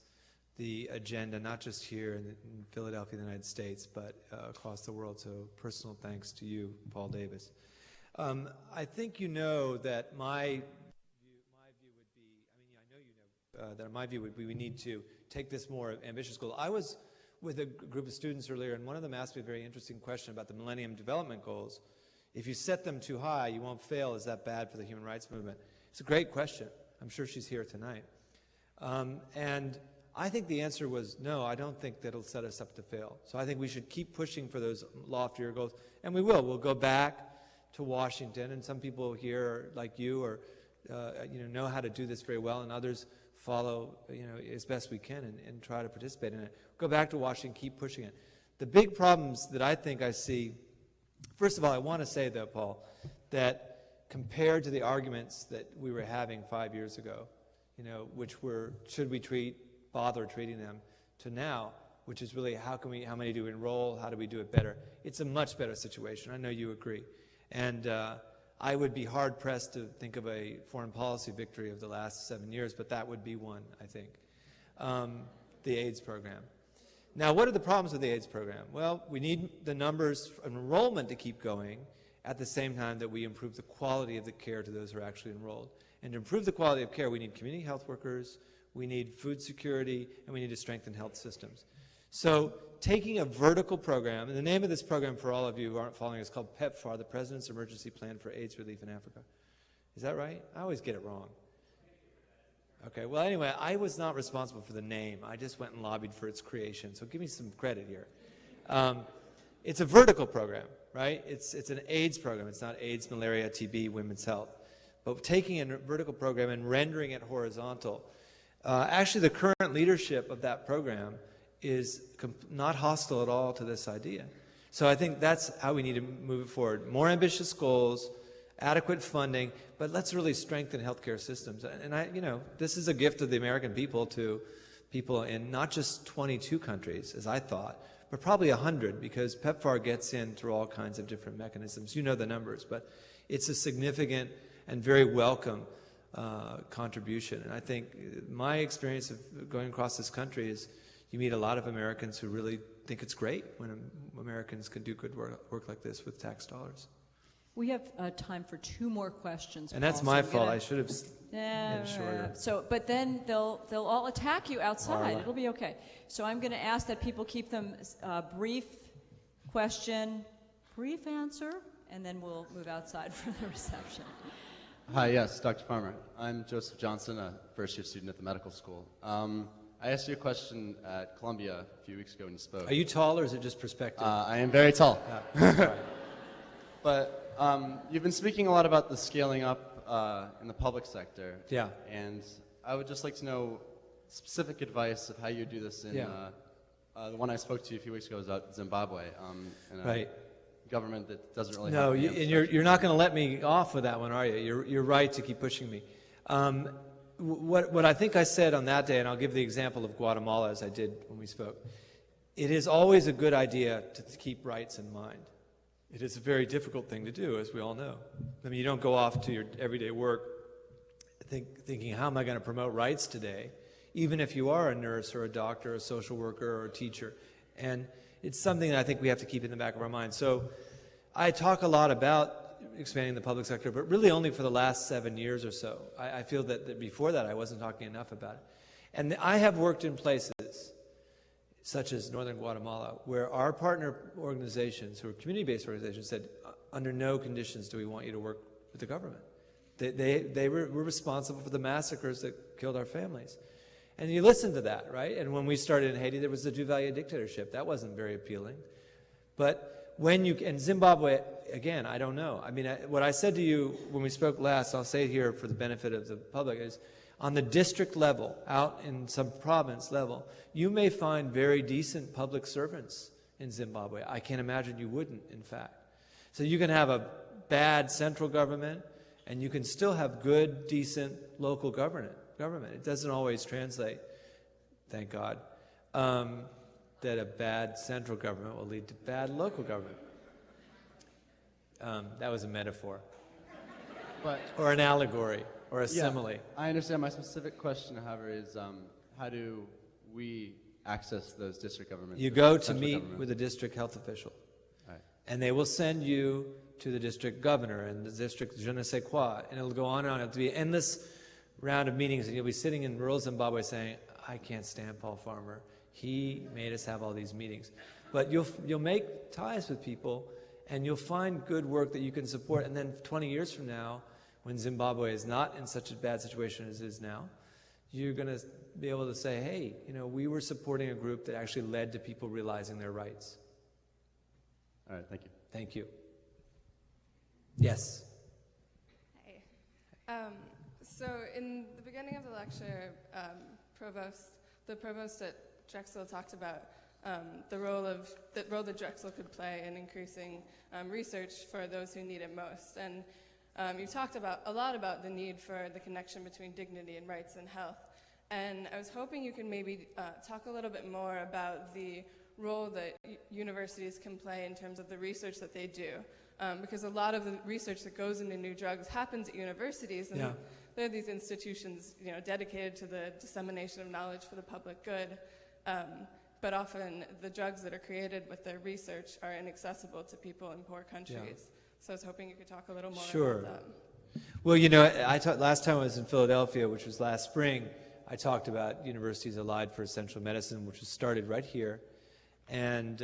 S4: the agenda, not just here in Philadelphia, the United States, but across the world. So personal thanks to you, Paul Davis. I think you know that my view would be, that my view would be we need to take this more ambitious goal. I was with a group of students earlier, and one of them asked me a very interesting question about the Millennium Development Goals. If you set them too high, you won't fail. Is that bad for the human rights movement? It's a great question. I'm sure she's here tonight. And I think the answer was no, I don't think that'll set us up to fail. So I think we should keep pushing for those loftier goals, and we will. We'll go back to Washington, and some people here, like you, know how to do this very well, and others follow, as best we can and try to participate in it. Go back to Washington, keep pushing it. The big problems that I think I see, first of all, I want to say, though, Paul, that compared to the arguments that we were having 5 years ago, which were, should we bother treating them, to now, which is really how many do we enroll, how do we do it better? It's a much better situation. I know you agree. And I would be hard-pressed to think of a foreign policy victory of the last 7 years, but that would be one, I think. The AIDS program. Now, what are the problems with the AIDS program? Well, we need the numbers of enrollment to keep going at the same time that we improve the quality of the care to those who are actually enrolled. And to improve the quality of care, we need community health workers, we need food security, and we need to strengthen health systems. So taking a vertical program, and the name of this program for all of you who aren't following is called PEPFAR, the President's Emergency Plan for AIDS Relief in Africa. Is that right? I always get it wrong. Okay, well, anyway, I was not responsible for the name. I just went and lobbied for its creation, so give me some credit here. It's a vertical program, right? It's an AIDS program. It's not AIDS, malaria, TB, women's health. But taking a vertical program and rendering it horizontal. Actually, the current leadership of that program is not hostile at all to this idea. So I think that's how we need to move it forward. More ambitious goals, adequate funding, but let's really strengthen healthcare systems. And this is a gift of the American people to people in not just 22 countries, as I thought, but probably 100, because PEPFAR gets in through all kinds of different mechanisms. You know the numbers, but it's a significant and very welcome contribution. And I think my experience of going across this country is you meet a lot of Americans who really think it's great when Americans can do good work like this with tax dollars.
S1: We have time for 2 more questions.
S4: And that's my fault. I should have been shorter.
S1: But then they'll all attack you outside. It'll be okay. So I'm going to ask that people keep them brief question, brief answer, and then we'll move outside for the reception.
S7: Hi, yes, Dr. Farmer. I'm Joseph Johnson, a first-year student at the medical school. I asked you a question at Columbia a few weeks ago when you spoke.
S4: Are you tall, or is it just perspective?
S7: I am very tall. But you've been speaking a lot about the scaling up in the public sector.
S4: Yeah.
S7: And I would just like to know, specific advice of how you do this in the one I spoke to you a few weeks ago was about Zimbabwe, and a government that doesn't really
S4: No,
S7: have the
S4: and you're not going to let me off with that one, are you? You're right to keep pushing me. What I think I said on that day, and I'll give the example of Guatemala as I did when we spoke, it is always a good idea to keep rights in mind. It is a very difficult thing to do, as we all know. I mean, you don't go off to your everyday work thinking, how am I going to promote rights today, even if you are a nurse or a doctor, a social worker, or a teacher. And it's something that I think we have to keep in the back of our minds. So I talk a lot about expanding the public sector, but really only for the last 7 years or so. I feel that before that I wasn't talking enough about it. And I have worked in places such as northern Guatemala, where our partner organizations, who are community-based organizations, said, under no conditions do we want you to work with the government. They were responsible for the massacres that killed our families. And you listen to that, right? And when we started in Haiti, there was the Duvalier dictatorship. That wasn't very appealing. But when you, and Zimbabwe, again, I don't know. I mean, what I said to you when we spoke last, I'll say it here for the benefit of the public, is on the district level, out in some province level, you may find very decent public servants in Zimbabwe. I can't imagine you wouldn't, in fact. So you can have a bad central government, and you can still have good, decent local government. It doesn't always translate, thank God, that a bad central government will lead to bad local government. That was a metaphor.
S7: But,
S4: or an allegory, or a simile.
S7: I understand. My specific question, however, is how do we access those district governments?
S4: You go to meet with a district health official,
S7: right,
S4: and they will send you to the district governor and the district je ne sais quoi, and it'll go on and on. It'll be an endless round of meetings, and you'll be sitting in rural Zimbabwe saying, I can't stand Paul Farmer. He made us have all these meetings. But you'll make ties with people, and you'll find good work that you can support. And then 20 years from now, when Zimbabwe is not in such a bad situation as it is now, you're going to be able to say, hey, you know, we were supporting a group that actually led to people realizing their rights.
S7: All right, thank you.
S4: Thank you. Yes?
S8: Hi. So in the beginning of the lecture, the provost at Drexel talked about the role that Drexel could play in increasing research for those who need it most. And you talked a lot about the need for the connection between dignity and rights and health. And I was hoping you could maybe talk a little bit more about the role that universities can play in terms of the research that they do. Because a lot of the research that goes into new drugs happens at universities, and there are these institutions, you know, dedicated to the dissemination of knowledge for the public good. But often the drugs that are created with their research are inaccessible to people in poor countries. Yeah. So I was hoping you could talk a little more about that.
S4: Well, you know, last time I was in Philadelphia, which was last spring, I talked about Universities Allied for Essential Medicine, which was started right here, and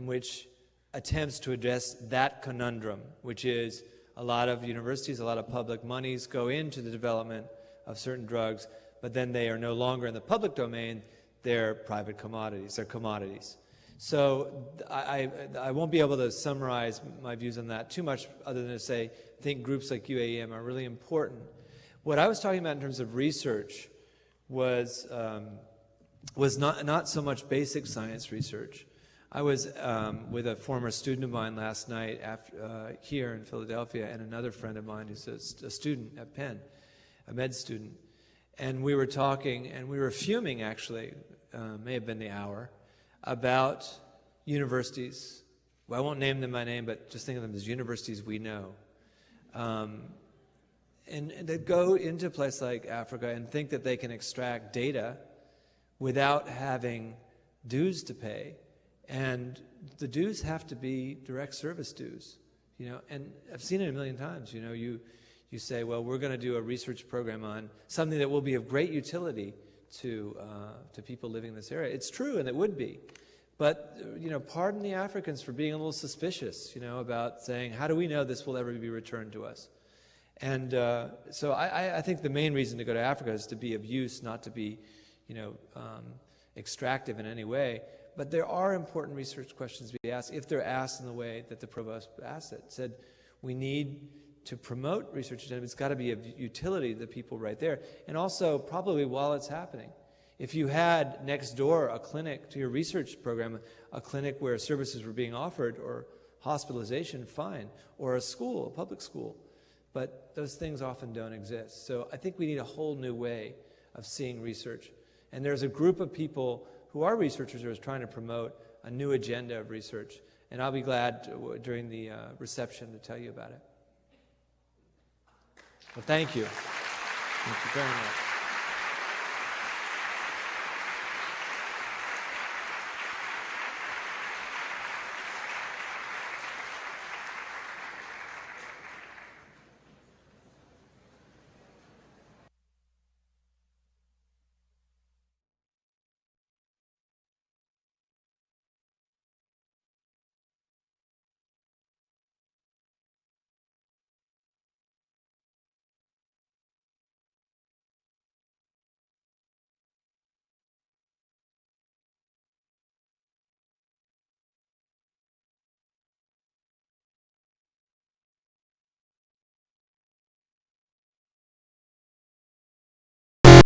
S4: which attempts to address that conundrum, which is a lot of universities, a lot of public monies go into the development of certain drugs, but then they are no longer in the public domain, they're private commodities, they're commodities. So I won't be able to summarize my views on that too much other than to say I think groups like UAM are really important. What I was talking about in terms of research was not so much basic science research. I was with a former student of mine last night here in Philadelphia, and another friend of mine who's a student at Penn, a med student. And we were talking, and we were fuming, actually, may have been the hour, about universities. Well, I won't name them by name, but just think of them as universities we know. And that go into a place like Africa and think that they can extract data without having dues to pay. And the dues have to be direct service dues, you know. And I've seen it a million times. You know, you say, well, we're going to do a research program on something that will be of great utility to people living in this area. It's true, and it would be. But, you know, pardon the Africans for being a little suspicious, you know, about saying, how do we know this will ever be returned to us? And so I think the main reason to go to Africa is to be of use, not to be, you know, extractive in any way. But there are important research questions to be asked, if they're asked in the way that the provost asked it. Said, we need to promote research agenda, it's got to be of utility to the people right there. And also, probably while it's happening. If you had next door a clinic to your research program, a clinic where services were being offered, or hospitalization, fine, or a school, a public school. But those things often don't exist. So I think we need a whole new way of seeing research. And there's a group of people who are researchers who are trying to promote a new agenda of research. And I'll be glad during the reception to tell you about it. Well, thank you. Thank you very much.